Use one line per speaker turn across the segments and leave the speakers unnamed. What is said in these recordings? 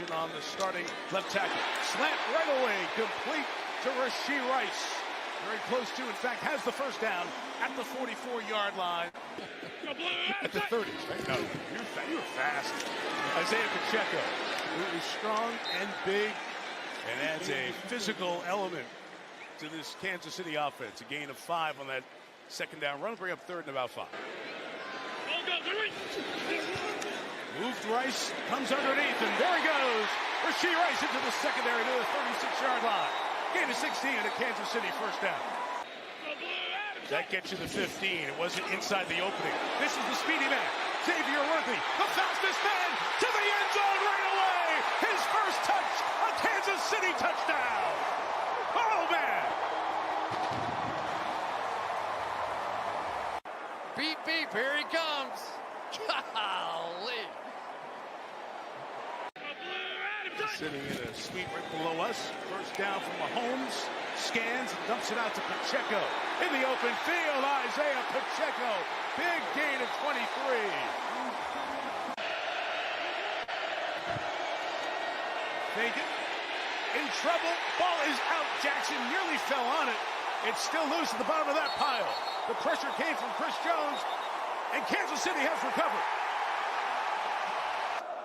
motion on the starting left tackle. Slant right away, complete to Rashee Rice. Very close to, in fact, has the first down at the 44-yard line. At the 30s, right? No, you were fast. Isaiah Pacheco, who is strong and big and adds a physical element to this Kansas City offense. A gain of 5 on that second down run. Bring up third and about 5. Moved Rice, comes underneath, and there he goes. Rashee Rice into the secondary to the 36-yard line. Gain of 16 at Kansas City, first down. That gets you to 15. It wasn't inside the opening. This is the speedy man, Xavier Worthy, the fastest man to the end zone right away. His first touch, a Kansas City touchdown. Oh, man.
Beep, beep, here he comes. Golly.
Sitting in a suite right below us. First down from Mahomes. Scans and dumps it out to Pacheco. In the open field, Isaiah Pacheco. Big gain of 23. Fake it. In trouble. Ball is out. Jackson nearly fell on it. It's still loose at the bottom of that pile. The pressure came from Chris Jones, and Kansas City has recovered.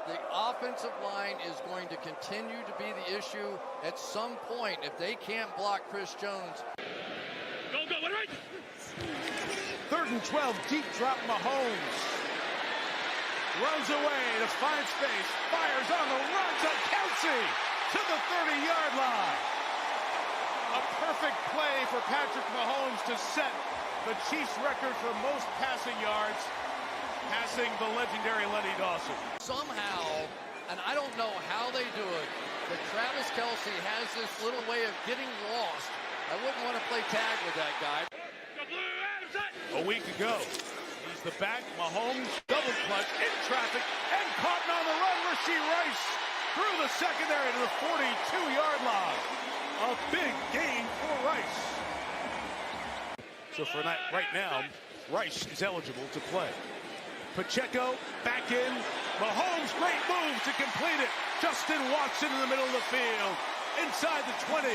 The offensive line is going to continue to be the issue at some point if they can't block Chris Jones.
Go, right.
3rd and 12, deep drop Mahomes. Runs away to find space, fires on the run to Kelsey to the 30-yard line. A perfect play for Patrick Mahomes to set the Chiefs record for most passing yards, passing the legendary Lenny Dawson.
Somehow, and I don't know how they do it, but Travis Kelce has this little way of getting lost. I wouldn't want to play tag with that guy.
A week ago, he's the back. Mahomes double clutch in traffic and caught on the run. Rashee Rice through the secondary to the 42-yard line. A big gain for Rice. So for right now, Rice is eligible to play. Pacheco back in. Mahomes, great move to complete it. Justin Watson in the middle of the field. Inside the 20.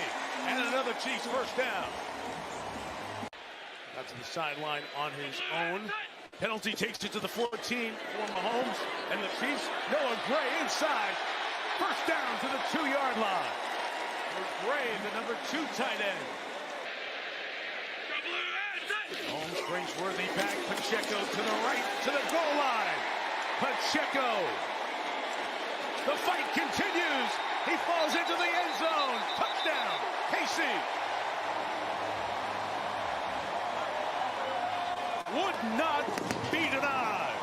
And another Chiefs first down. Out to the sideline on his own. Penalty takes it to the 14 for Mahomes. And the Chiefs, Noah Gray inside. First down to the 2-yard line. There's Gray, the number 2 tight end. Mahomes brings Worthy back. Pacheco to the right, to the goal line. Pacheco. The fight continues. He falls into the end zone. Touchdown, KC. Would not be denied.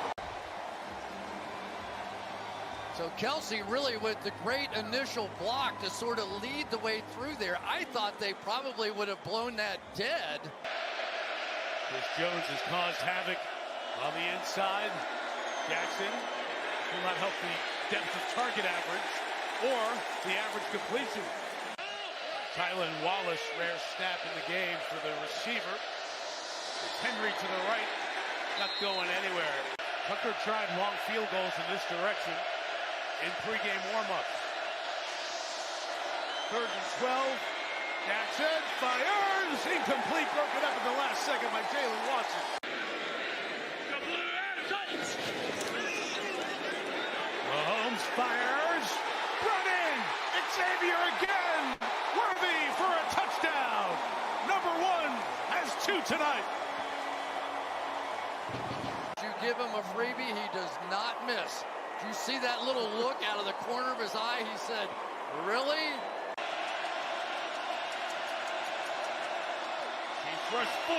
So Kelce really with the great initial block to sort of lead the way through there. I thought they probably would have blown that dead.
Chris Jones has caused havoc on the inside. Jackson will not help the depth of target average or the average completion. Tylan Wallace, rare snap in the game for the receiver. Henry to the right, not going anywhere. Tucker tried long field goals in this direction in pregame warm-ups. 3rd and 12. Jackson fires. Incomplete, broken up in the last second by Jalen Watson. Mahomes fires. Run in. Xavier again. Worthy for a touchdown. Number 1 has 2 tonight.
You give him a freebie, he does not miss. Did you see that little look out of the corner of his eye? He said, really?
Rush 4.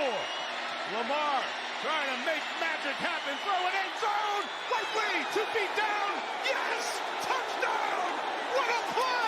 Lamar trying to make magic happen. Throw it end zone. Likely to be down. Yes! Touchdown! What a play!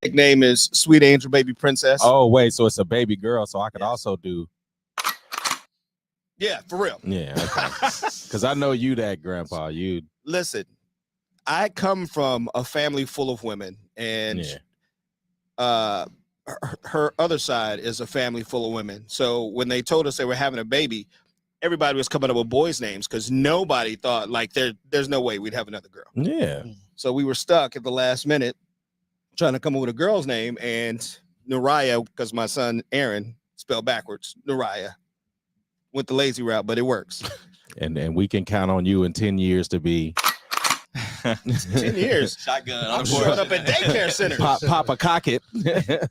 nickname is Sweet Angel Baby Princess.
Oh, wait, so it's a baby girl, so I could also do.
Yeah, for real.
Yeah, okay. Because I know you that, Grandpa. You
Listen, I come from a family full of women, and her other side is a family full of women. So when they told us they were having a baby, everybody was coming up with boys' names because nobody thought like there's no way we'd have another girl.
Yeah.
So we were stuck at the last minute trying to come up with a girl's name, and Nariah, because my son Aaron spelled backwards, Nariah, went the lazy route, but it works.
And we can count on you in 10 years to be
10 years.
Shotgun.
I'm showing up at daycare centers.
Papa Cockett.
Yeah,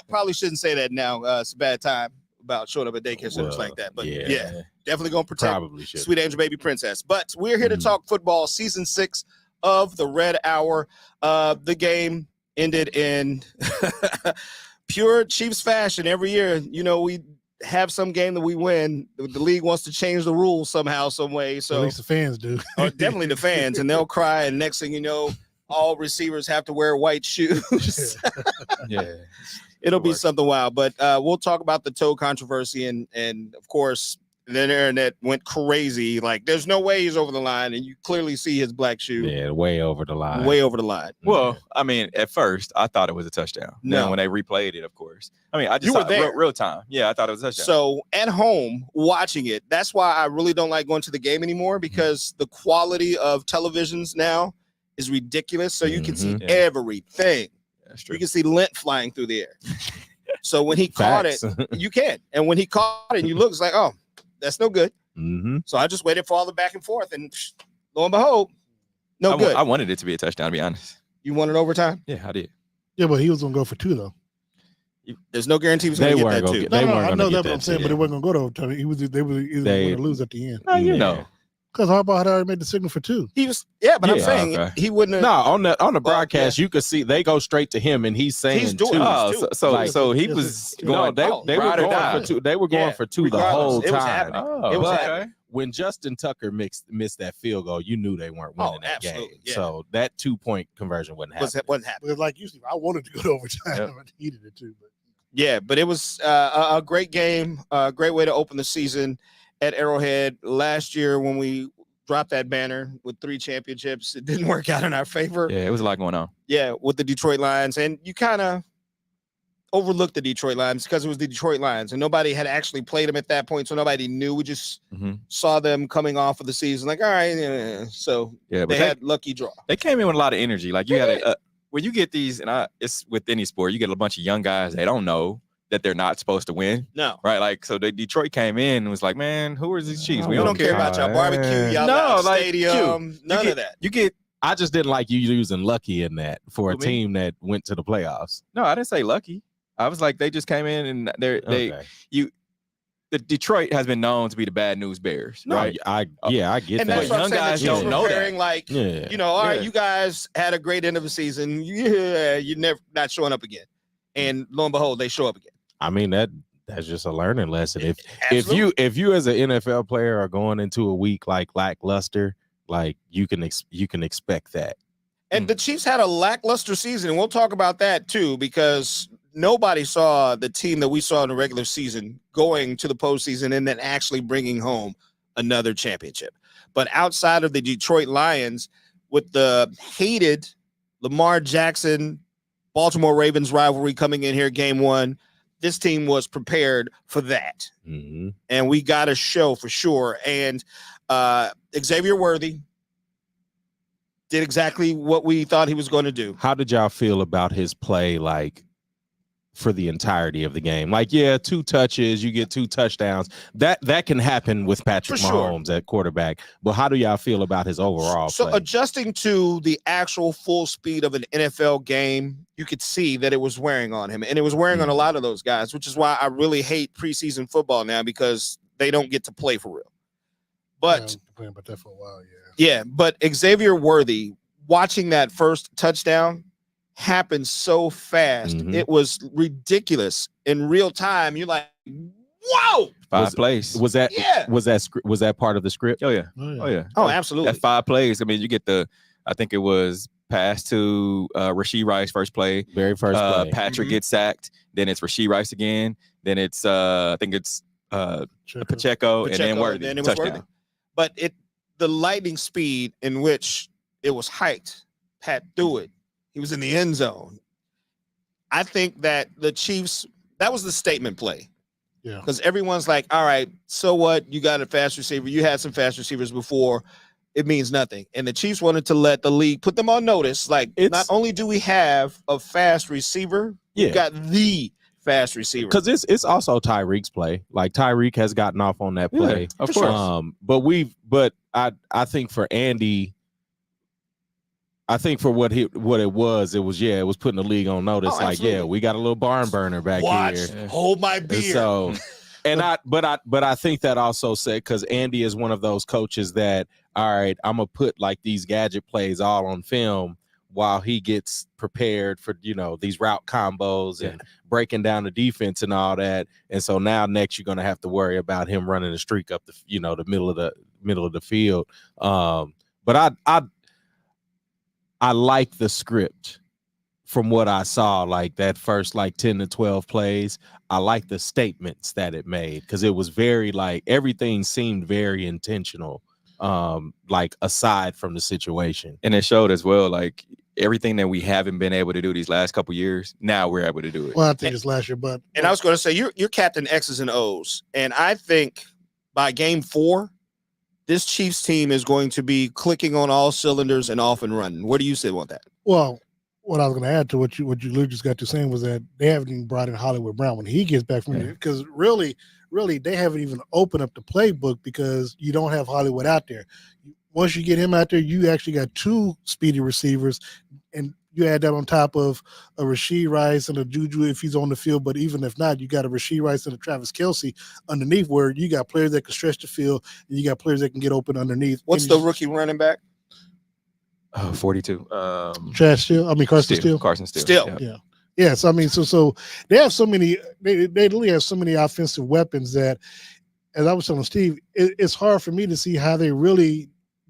probably shouldn't say that now. It's a bad time about showing up at daycare centers like that. But yeah, definitely going to protect
Probably should.
Sweet Angel Baby Princess. But we're here to talk football, season 6 of the Red Hour. The game ended in pure Chiefs fashion. Every year, you know, we have some game that we win. The league wants to change the rules somehow, some way. So
at least the fans do.
definitely the fans, and they'll cry. And next thing you know, all receivers have to wear white shoes.
Yeah.
It'll be something wild. But we'll talk about the toe controversy, and of course, the internet went crazy. Like, there's no way he's over the line, and you clearly see his black shoe.
Yeah, way over the line.
Way over the line.
Well, I mean, at first I thought it was a touchdown.
No.
Then when they replayed it, of course. I mean, I just
You were
saw
there.
real time. Yeah, I thought it was a touchdown.
So at home watching it, that's why I really don't like going to the game anymore, because the quality of televisions now is ridiculous. So you can see everything.
That's true.
You can see lint flying through the air. So when he caught it, you can. And when he caught it, and you look, it's like, oh, that's no good. So I just waited for all the back and forth, and lo and behold, no good.
I wanted it to be a touchdown, to be honest.
You wanted overtime?
Yeah, I did.
Yeah, but he was gonna go for 2 though.
There's no guarantee he was going to get that too.
I know that, but I'm saying, but it wasn't gonna go to overtime. They were either going to lose at the end.
Oh, you know.
Because Harbaugh had already made the signal for 2.
He was, but I'm saying he wouldn't have.
No, on the broadcast, you could see they go straight to him, and he's saying
He's doing
2.
it.
So he was going.
They were going for 2. They were going for 2 the whole
It was
time.
happening. It was happening.
When Justin Tucker missed that field goal, you knew they weren't winning that game.
Yeah.
So that 2-point conversion wasn't happening.
Wasn't happening.
Because like you said, I wanted to go to overtime.
Yep.
I needed it too. But
Yeah, but it was a great game, a great way to open the season at Arrowhead. Last year when we dropped that banner with 3 championships, it didn't work out in our favor.
Yeah, it was a lot going on.
Yeah, with the Detroit Lions. And you kind of overlooked the Detroit Lions because it was the Detroit Lions, and nobody had actually played them at that point, so nobody knew. We just saw them coming off of the season, like, all right, so
Yeah, but
they had lucky draw.
They came in with a lot of energy. Like, you had when you get these, and it's with any sport, you get a bunch of young guys. They don't know that they're not supposed to win.
No.
Right? Like, so the Detroit came in and was like, man, who are these Chiefs?
We don't care about y'all barbecue, y'all stadium, none of that.
I just didn't like you using lucky in that for a team that went to the playoffs.
No, I didn't say lucky. I was like, they just came in and the Detroit has been known to be the bad news bears, right?
I get
and
that.
that's what
young guys don't know that.
Like, you know, all right, you guys had a great end of the season. Yeah, you're never not showing up again. And lo and behold, they show up again.
I mean, that's just a learning lesson. If you as an NFL player are going into a week like lackluster, like you can expect that.
And the Chiefs had a lackluster season, and we'll talk about that too, because nobody saw the team that we saw in the regular season going to the postseason and then actually bringing home another championship. But outside of the Detroit Lions, with the hated Lamar Jackson, Baltimore Ravens rivalry coming in here game 1, this team was prepared for that. And we got a show for sure. And Xavier Worthy did exactly what we thought he was going to do.
How did y'all feel about his play, like, for the entirety of the game? Like, 2 touches, you get 2 touchdowns. That can happen with Patrick Mahomes at quarterback. But how do y'all feel about his overall play?
Adjusting to the actual full speed of an NFL game, you could see that it was wearing on him. And it was wearing on a lot of those guys, which is why I really hate preseason football now, because they don't get to play for real. But
playing about that for a while,
but Xavier Worthy, watching that first touchdown happened so fast. It was ridiculous. In real time, you're like, whoa!
5 plays.
Was that part of the script?
Oh yeah.
Oh, absolutely.
That's 5 plays. I mean, you get I think it was pass to Rashee Rice first play.
Very first play.
Patrick gets sacked. Then it's Rashee Rice again. Then it's I think it's Pacheco, and then Worthy.
And then it was
touchdown.
Worthy. But the lightning speed in which it was hiked, Pat threw it. He was in the end zone. I think that the Chiefs, that was the statement play.
Yeah.
Because everyone's like, all right, so what? You got a fast receiver. You had some fast receivers before. It means nothing. And the Chiefs wanted to let the league put them on notice. Like, not only do we have a fast receiver, we've got the fast receiver.
Because it's also Tyreek's play. Like, Tyreek has gotten off on that play.
Yeah, of course.
But I think for Andy, I think for what it was putting the league on notice. We got a little barn burner back here.
Hold my beer.
So, but I think that also said, because Andy is one of those coaches that, all right, I'm gonna put like these gadget plays all on film while he gets prepared for these route combos and breaking down the defense and all that. And so now next you're gonna have to worry about him running a streak up the the middle of the field. But I like the script from what I saw, like that first 10 to 12 plays. I like the statements that it made, because it was very everything seemed very intentional, aside from the situation.
And it showed as well, everything that we haven't been able to do these last couple years, now we're able to do it.
Well, I think it's last year, but
I was going to say you're Captain X's and O's, and I think by game 4, this Chiefs team is going to be clicking on all cylinders and off and running. What do you say about that?
Well, what I was going to add to what you literally just got to saying was that they haven't even brought in Hollywood Brown when he gets back from it, because really they haven't even opened up the playbook, because you don't have Hollywood out there. Once you get him out there, you actually got 2 speedy receivers, and you add that on top of a Rashee Rice and a Juju if he's on the field. But even if not, you got a Rashee Rice and a Travis Kelce underneath, where you got players that can stretch the field and you got players that can get open underneath.
What's the rookie running back?
42.
Carson Steele.
Carson Steele.
Yeah. Yeah. So so they have so many. They literally have so many offensive weapons that, as I was telling Steve, it's hard for me to see how they really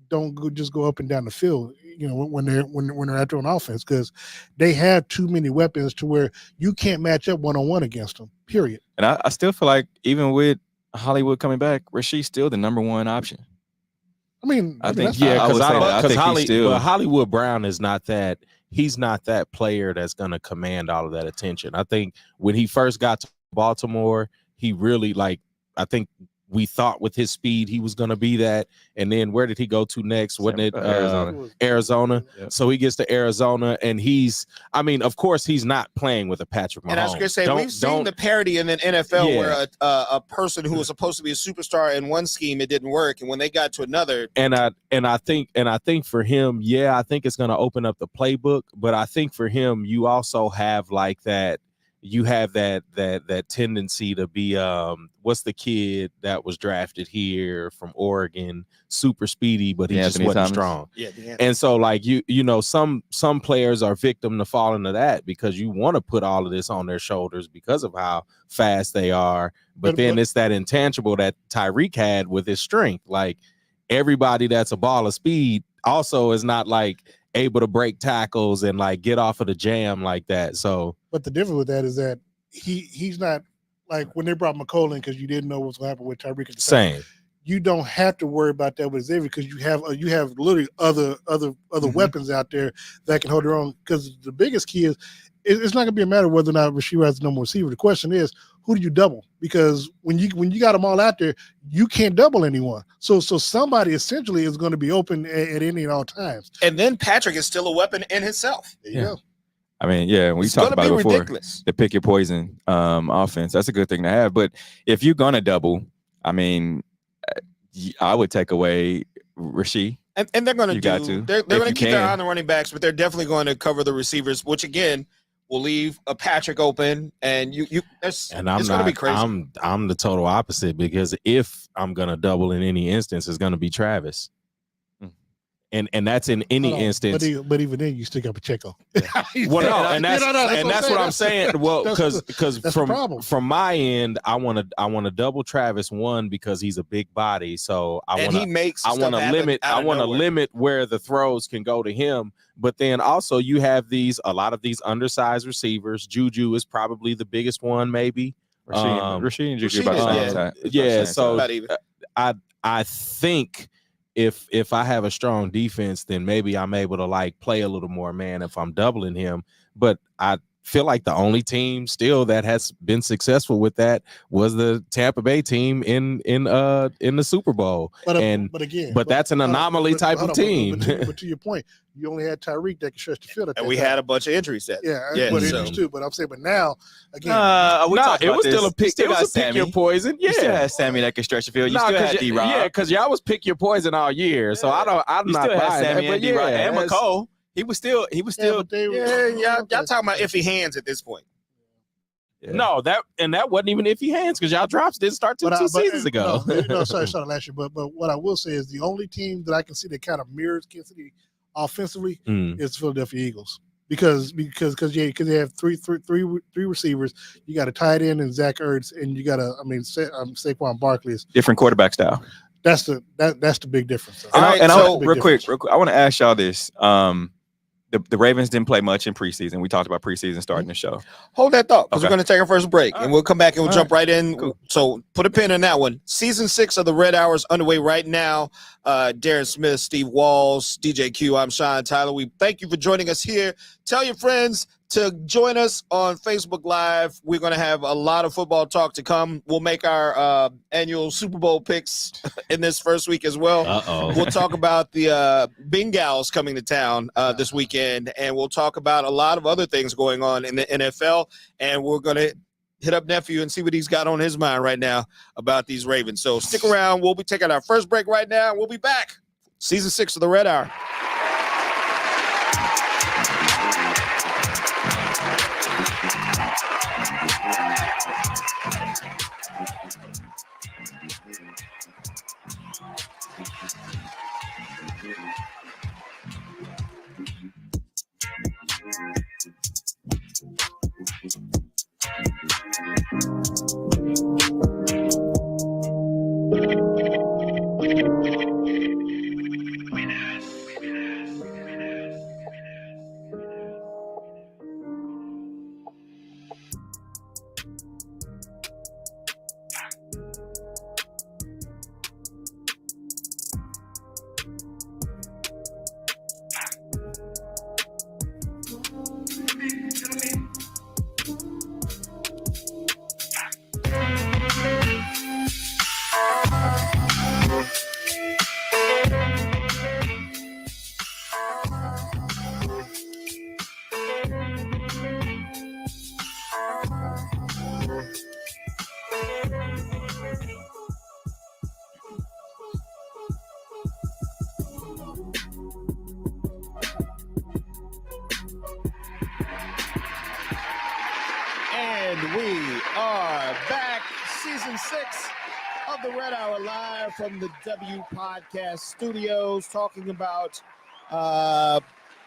don't just go up and down the field, when they're out there on offense, because they have too many weapons to where you can't match up one-on-one against them, period.
And I still feel like even with Hollywood coming back, Rashee's still the number 1 option.
I think
because Hollywood Brown is not that. He's not that player that's going to command all of that attention. I think when he first got to Baltimore, he really I think we thought with his speed he was going to be that. And then where did he go to next? Wasn't it Arizona?
Yep.
So he gets to Arizona, and of course he's not playing with a Patrick Mahomes.
And I was going to say, we've seen the parity in the NFL where a person who was supposed to be a superstar in one scheme, it didn't work, and when they got to another.
And I think for him, I think it's going to open up the playbook. But I think for him, you also have that. You have that tendency to be what's the kid that was drafted here from Oregon, super speedy, but he just wasn't strong.
Yeah,
and so some players are victim to fall into that, because you want to put all of this on their shoulders because of how fast they are, but then it's that intangible that Tyreek had with his strength. Everybody that's a ball of speed also is not able to break tackles and get off of the jam like that. So,
but the difference with that is that he's not when they brought McCollum, because you didn't know what was going to happen with Tyreek at the time.
Same.
You don't have to worry about that with Xavier, because you have literally other weapons out there that can hold their own. Because the biggest key is it's not going to be a matter of whether or not Rashee Rice is the number 1 receiver. The question is, who do you double? Because when you got them all out there, you can't double anyone. So somebody essentially is going to be open at any and all times.
And then Patrick is still a weapon in himself.
There you go.
We talked about it before,
ridiculous.
The pick your poison offense. That's a good thing to have. But if you're going to double, I would take away Rashee.
And they're going to they're going to keep their eye on the running backs, but they're definitely going to cover the receivers, which again will leave a Patrick open, and it's going to be crazy.
I'm the total opposite, because if I'm going to double in any instance, it's going to be Travis. And that's in any instance.
But even then, you still got Pacheco.
Well, no, and that's what I'm saying. Well, because from my end, I want to double Travis, one, because he's a big body, so I want to limit where the throws can go to him. But then also you have a lot of these undersized receivers. Juju is probably the biggest one, maybe.
Rashid and Juju about the same time.
Yeah, so I think if I have a strong defense, then maybe I'm able to like play a little more man if I'm doubling him. But I feel like the only team still that has been successful with that was the Tampa Bay team in the Super Bowl. But that's an anomaly type of team.
But to your point, you only had Tyreek that could stretch the field.
And we had a bunch of injuries set.
Injuries too. But I'm saying, but now again,
it was still a pick. It was a pick your poison. Yeah,
you still had Sammy that could stretch the field. You still had D-Rob.
Yeah, because y'all was pick your poison all year. So I'm not buying
Sammy
that.
And D-Rob and McCole. He was still.
Y'all talking about iffy hands at this point.
Yeah. No, that wasn't even iffy hands because y'all drops didn't start two seasons ago.
Sorry, last year. But what I will say is the only team that I can see that kind of mirrors Kansas City offensively is the Philadelphia Eagles because they have three receivers. You got a tight end and Zach Ertz, and you got Saquon Barkley is
different quarterback style.
That's the big difference.
Real quick, I want to ask y'all this. The Ravens didn't play much in preseason. We talked about preseason starting the show.
Hold that thought, because we're going to take our first break, and we'll come back and we'll jump right in. Cool. So put a pin in that one. Season 6 of the Red Hour is underway right now. Darren Smith, Steve Walls, DJ Q, I'm Sean Tyler. We thank you for joining us here. Tell your friends to join us on Facebook Live. We're going to have a lot of football talk to come. We'll make our annual Super Bowl picks in this first week as well. We'll talk about the Bengals coming to town this weekend, and we'll talk about a lot of other things going on in the NFL, and we're going to hit up Nephew and see what he's got on his mind right now about these Ravens. So stick around. We'll be taking our first break right now. We'll be back. Season 6 of the Red Hour. And we are back, season 6 of the Red Hour live from the W Podcast Studios, talking about a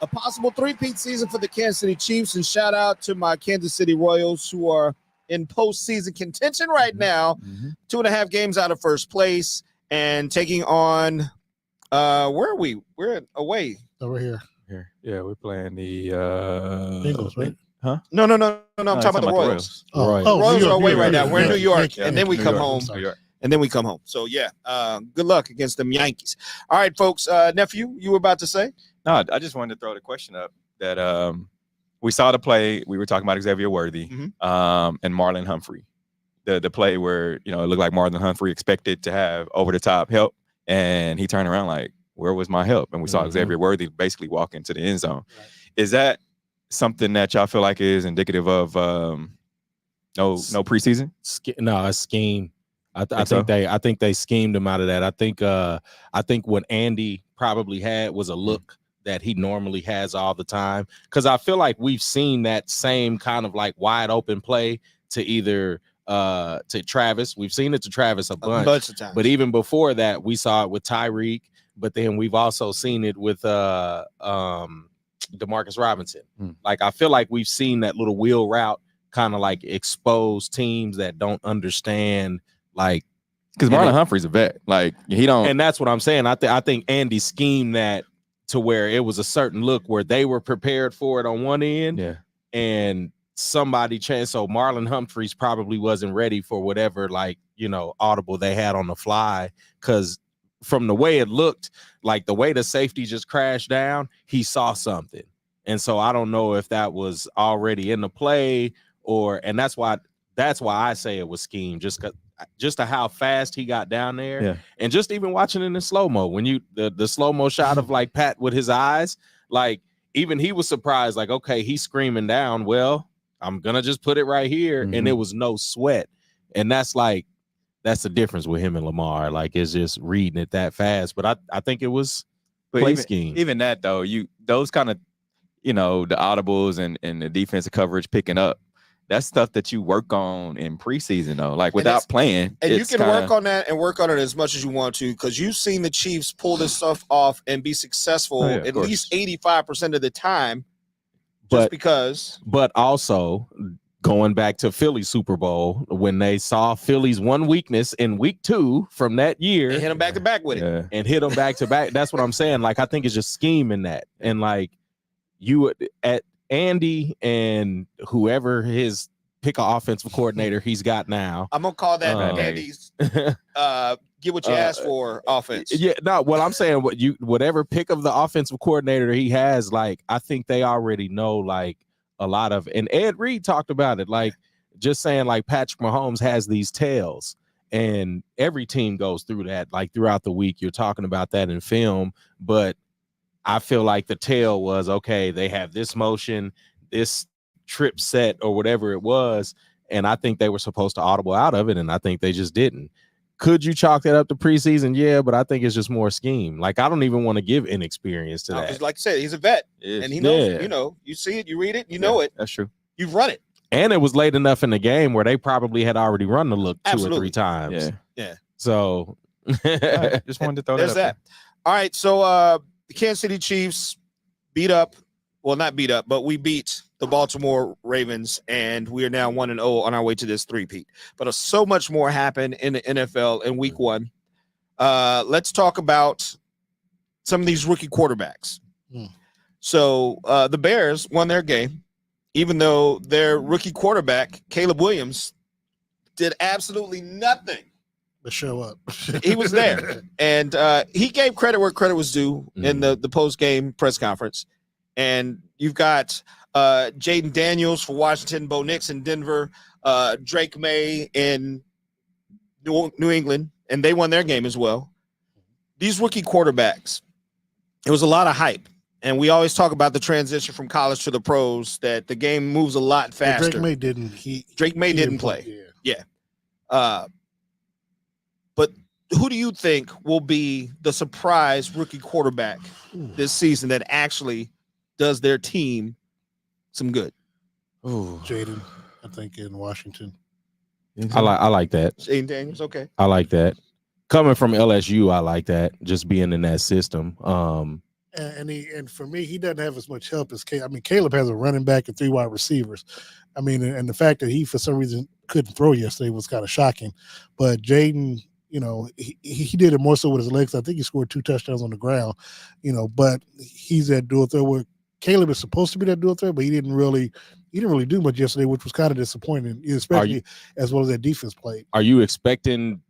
possible three-peat season for the Kansas City Chiefs. And shout out to my Kansas City Royals, who are in postseason contention right now, 2.5 games out of first place, and taking on where are we? We're away
over here.
Yeah, we're playing the
Bengals, right?
Huh?
No. I'm talking about the Royals.
The Royals.
The Royals are away right now.
York.
We're in New York,
Yeah,
and then we come home. And then we come home. So, yeah, good luck against them Yankees. All right, folks. Nephew, you were about to say?
No, I just wanted to throw the question up that we saw the play. We were talking about Xavier Worthy and Marlon Humphrey. The play where, it looked like Marlon Humphrey expected to have over-the-top help, and he turned around like, where was my help? And we saw Xavier Worthy basically walk into the end zone. Right. Is that something that y'all feel like is indicative of no preseason?
No, a scheme. I think they schemed him out of that. I think what Andy probably had was a look that he normally has all the time, because I feel like we've seen that same kind of like wide open play to either to Travis. We've seen it to Travis a bunch
of times.
But even before that, we saw it with Tyreek. but then we've also seen it with Demarcus Robinson. Like I feel like we've seen that little wheel route kind of like expose teams that don't understand, like,
because Marlon Humphrey's a vet. Like he don't,
and that's what I'm saying. I think Andy schemed that to where it was a certain look where they were prepared for it on one end, and somebody changed. So Marlon Humphreys probably wasn't ready for whatever, like, audible they had on the fly, because from the way it looked, like the way the safety just crashed down, he saw something. And so I don't know if that was already in the play and that's why I say it was schemed, just to how fast he got down there.
Yeah.
And just even watching it in slow-mo, when the slow-mo shot of like Pat with his eyes, like even he was surprised, like, okay, he's screaming down, well, I'm gonna just put it right here. And it was no sweat. And that's the difference with him and Lamar. Like, it's just reading it that fast. But I think it was play scheme.
Even that though, those kind of, the audibles and the defensive coverage picking up, that's stuff that you work on in preseason though, like without playing.
And you can work on that and work on it as much as you want to, because you've seen the Chiefs pull this stuff off and be successful at least 85% of the time. But
also going back to Philly Super Bowl, when they saw Philly's one weakness in week 2 from that year,
they hit them back to back with it,
and hit them back to back. That's what I'm saying. Like, I think it's just scheming that, and like you at Andy and whoever his pick an offensive coordinator he's got now.
I'm gonna call that Andy's get what you asked for offense.
Yeah, no, what I'm saying, whatever pick of the offensive coordinator he has, like, I think they already know, like, a lot of, and Ed Reed talked about it, like, just saying, like, Patrick Mahomes has these tails, and every team goes through that, like, throughout the week. You're talking about that in film, but I feel like the tail was, okay, they have this motion, this trip set, or whatever it was, and I think they were supposed to audible out of it, and I think they just didn't. Could you chalk that up to preseason? Yeah, but I think it's just more scheme. Like, I don't even want to give inexperience to that.
Because, like I said, he's a vet, and he knows. You see it, you read it, you know it.
That's true.
You've run it,
and it was late enough in the game where they probably had already run the look 2 or 3 times.
Yeah.
So,
right, just wanted to throw
there's that. All right, so the Kansas City Chiefs beat up. Well, not beat up, but we beat the Baltimore Ravens, and we are now 1-0 on our way to this three-peat. But so much more happened in the NFL in week 1. Let's talk about some of these rookie quarterbacks. So the Bears won their game, even though their rookie quarterback, Caleb Williams, did absolutely nothing
to show up.
He was there, and he gave credit where credit was due in the post-game press conference. And you've got Jaden Daniels for Washington, Bo Nix in Denver, Drake May in New England, and they won their game as well. These rookie quarterbacks, it was a lot of hype. And we always talk about the transition from college to the pros, that the game moves a lot faster.
Drake May didn't.
Drake May didn't play. Yeah. But who do you think will be the surprise rookie quarterback this season that actually does their team some good?
Jaden, I think, in Washington.
I like that.
Jaden Daniels, okay.
I like that. Coming from LSU, I like that. Just being in that system.
And for me, he doesn't have as much help as Caleb. I mean, Caleb has a running back and 3 wide receivers. I mean, and the fact that he, for some reason, couldn't throw yesterday was kind of shocking. But Jaden, he did it more so with his legs. I think he scored 2 touchdowns on the ground, but he's that dual threat where Caleb is supposed to be that dual threat, but he didn't really do much yesterday, which was kind of disappointing, especially as well as that defense played. Are you expecting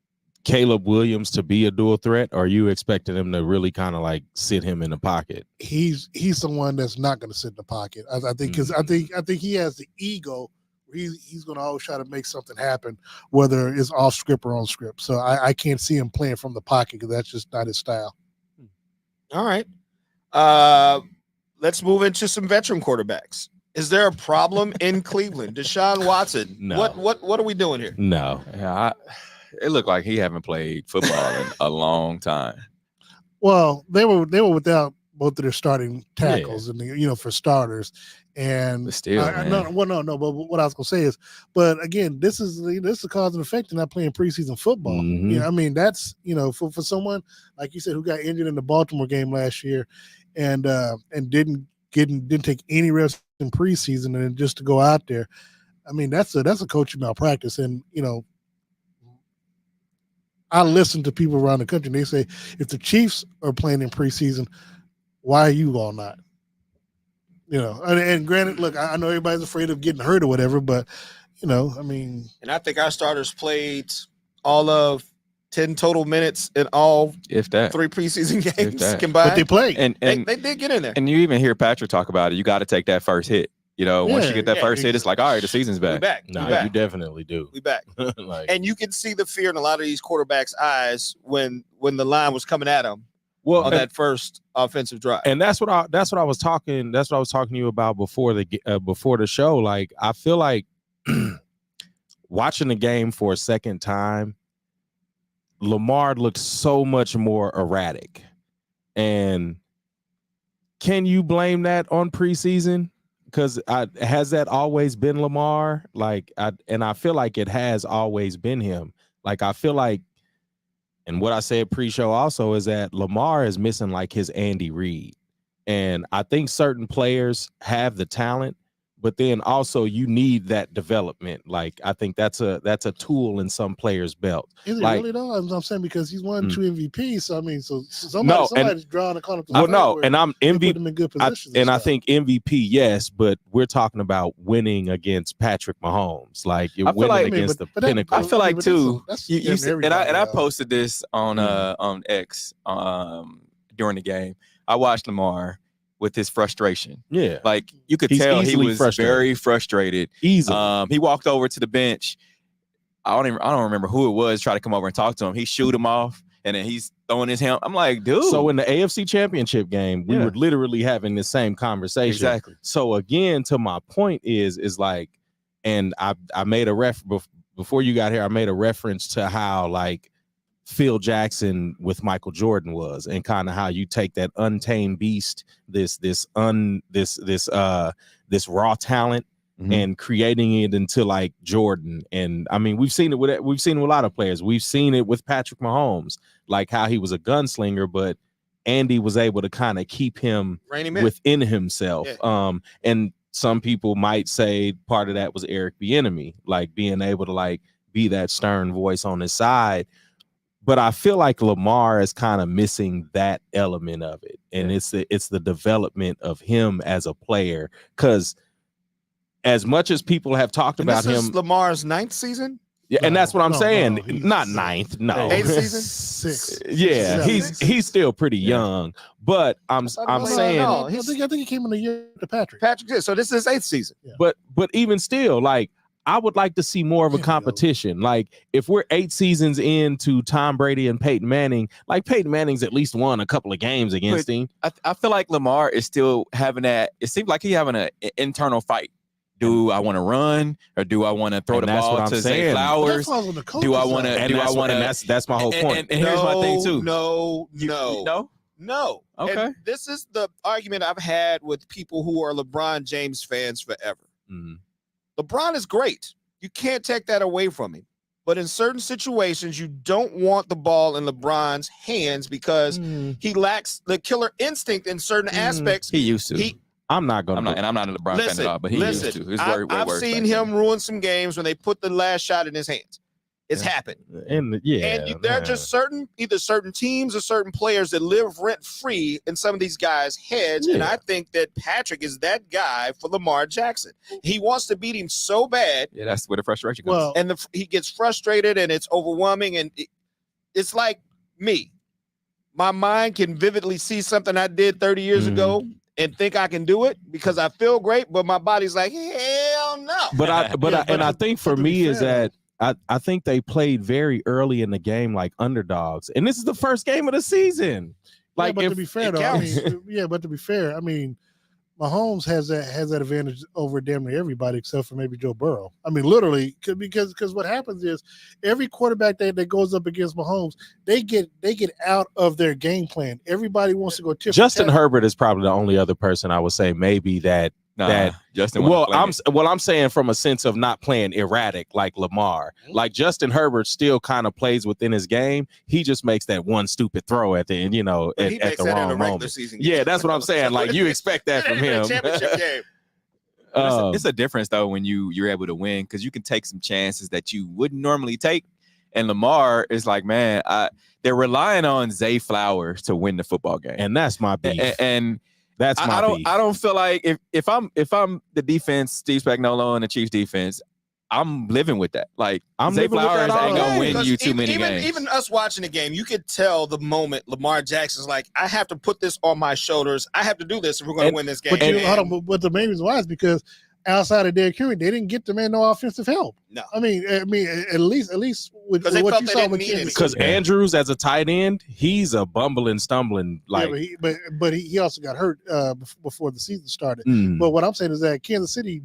Caleb Williams to be a dual threat, or are you expecting him to really kind of like sit him in the pocket? He's the one that's not going to sit in the pocket. I think because I think he has the ego. He's going to always try to make something happen, whether it's off script or on script. So I can't see him playing from the pocket because that's just not his style.
All right. Let's move into some veteran quarterbacks. Is there a problem in Cleveland? Deshaun Watson.
No.
What are we doing here?
No.
Yeah, it looked like he haven't played football in a long time.
Well, they were without both of their starting tackles and for starters. And
But still,
no. But what I was gonna say is, but again, this is a cause and effect of not playing preseason football.
Mhm.
I mean, that's for someone like you said who got injured in the Baltimore game last year, and didn't take any reps in preseason, and then just to go out there. I mean, that's a coaching malpractice. And I listen to people around the country, and they say, if the Chiefs are playing in preseason, why are you all not? And granted, look, I know everybody's afraid of getting hurt or whatever, but I mean,
and I think our starters played all of 10 total minutes in all
if that
3 preseason games
that.
combined.
but they played,
and
they did get in there.
And you even hear Patrick talk about it. You got to take that first hit. Once you get that first hit, it's like, all right, the season's
We
back.
back.
No,
We back.
you definitely do.
We back.
Like,
And you can see the fear in a lot of these quarterbacks' eyes when the line was coming at them
well,
on that first offensive drive.
and that's what I was talking to you about before the show. Like, I feel like watching the game for a second time, Lamar looked so much more erratic. And can you blame that on preseason? Because has that always been Lamar? I feel like it has always been him. Like, I feel like, and what I said pre-show also is that Lamar is missing like his Andy Reid. And I think certain players have the talent, but then also you need that development. Like, I think that's a tool in some players' belt.
Is it really though? I'm saying because he's won 2 MVPs. So I mean, somebody's drawing a corner.
Well, no, and I'm MVP.
Put them in good positions.
I think MVP, yes, but we're talking about winning against Patrick Mahomes. Like, you're winning against the pinnacle.
I feel like too.
That's
You said, and I posted this on X during the game. I watched Lamar with his frustration.
Yeah,
like you could tell he was very frustrated.
Easily.
He walked over to the bench. I don't remember who it was. Try to come over and talk to him. He shoot him off, and then he's throwing his helmet. I'm like, dude.
So in the AFC Championship game, we were literally having the same conversation.
Exactly.
So again, to my point is like, and I made a before you got here. I made a reference to how like Phil Jackson with Michael Jordan was, and kind of how you take that untamed beast, this raw talent, and creating it into like Jordan. And I mean, we've seen it with a lot of players. We've seen it with Patrick Mahomes, like how he was a gunslinger, but Andy was able to kind of keep him within himself. Yeah. And some people might say part of that was Eric Bieniemy, like being able to like be that stern voice on his side. But I feel like Lamar is kind of missing that element of it. And it's the development of him as a player. Because as much as people have talked about him.
This is Lamar's 9th season?
Yeah, and that's what I'm saying. Not 9th, no.
8th season?
6.
Yeah, he's still pretty young. But I'm saying.
No, I think he came in the year to Patrick.
Patrick did. So this is his 8th season.
Yeah. But even still, like, I would like to see more of a competition. Like, if we're 8 seasons into Tom Brady and Peyton Manning, like Peyton Manning's at least won a couple of games against him.
I feel like Lamar is still having that. It seems like he's having an internal fight. Do I want to run or do I want to throw the ball to Zay Flowers? Do I want to?
That's my whole point.
And here's my thing too.
No.
Okay.
And this is the argument I've had with people who are LeBron James fans forever.
Mm-hmm.
LeBron is great. You can't take that away from him. But in certain situations, you don't want the ball in LeBron's hands because he lacks the killer instinct in certain aspects.
He used to.
I'm not a
LeBron fan at all, but he used to. It's
I've seen him ruin some games when they put the last shot in his hands. It's happened.
And
there are just certain teams or certain players that live rent free in some of these guys' heads. Yeah. And I think that Patrick is that guy for Lamar Jackson. He wants to beat him so bad.
Yeah, that's where the frustration comes.
Well, and he gets frustrated and it's overwhelming. And it's like me. My mind can vividly see something I did 30 years ago and think I can do it because I feel great, but my body's like, hell no.
But I think for me is that I think they played very early in the game like underdogs, and this is the first game of the season. Like,
but to be fair, though, but to be fair, I mean, Mahomes has that advantage over damn near everybody except for maybe Joe Burrow. I mean, literally, because what happens is every quarterback that goes up against Mahomes, they get out of their game plan. Everybody wants to go tip.
Justin Herbert is probably the only other person I would say maybe that
Justin.
I'm saying from a sense of not playing erratic like Lamar. Like Justin Herbert still kind of plays within his game. He just makes that one stupid throw at the end, at the wrong moment. Yeah, that's what I'm saying. Like you expect that from him.
Championship game.
It's a difference though when you're able to win because you can take some chances that you wouldn't normally take. And Lamar is like, man, they're relying on Zay Flowers to win the football game,
and that's my beef.
And
that's my beef.
I don't feel like if I'm the defense, Steve Spagnuolo and the Chiefs defense, I'm living with that. Like Zay Flowers ain't gonna win you too many games.
Even us watching the game, you could tell the moment Lamar Jackson's like, I have to put this on my shoulders. I have to do this if we're going to win this game.
But the main reason why is because outside of Derrick Henry, they didn't get the man no offensive help.
No,
I mean, at least with what you saw with
because Andrews as a tight end, he's a bumbling, stumbling. Like,
but he also got hurt before the season started. But what I'm saying is that Kansas City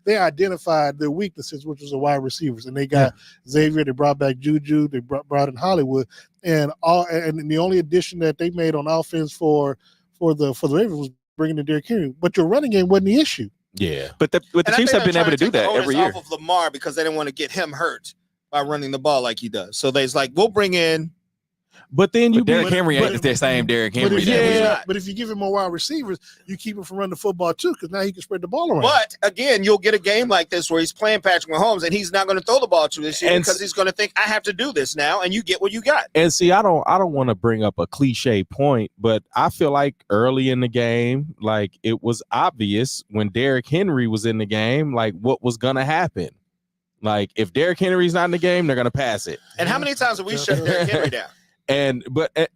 they identified their weaknesses, which was the wide receivers, and they got Xavier. They brought back Juju. They brought in Hollywood, and the only addition that they made on offense for the Ravens was bringing in Derrick Henry. But your running game wasn't the issue.
Yeah,
but the Chiefs have been able to do that every year.
Off of Lamar because they didn't want to get him hurt by running the ball like he does. So they's like, we'll bring in.
But then
Derrick Henry ain't the same Derrick Henry.
But if you give him more wide receivers, you keep him from running the football too, because now he can spread the ball around.
But again, you'll get a game like this where he's playing Patrick Mahomes and he's not going to throw the ball to this year because he's going to think I have to do this now, and you get what you got.
And see, I don't want to bring up a cliche point, but I feel like early in the game, like it was obvious when Derrick Henry was in the game, like what was going to happen. Like if Derrick Henry's not in the game, they're going to pass it.
And how many times have we shut Derrick Henry down?
And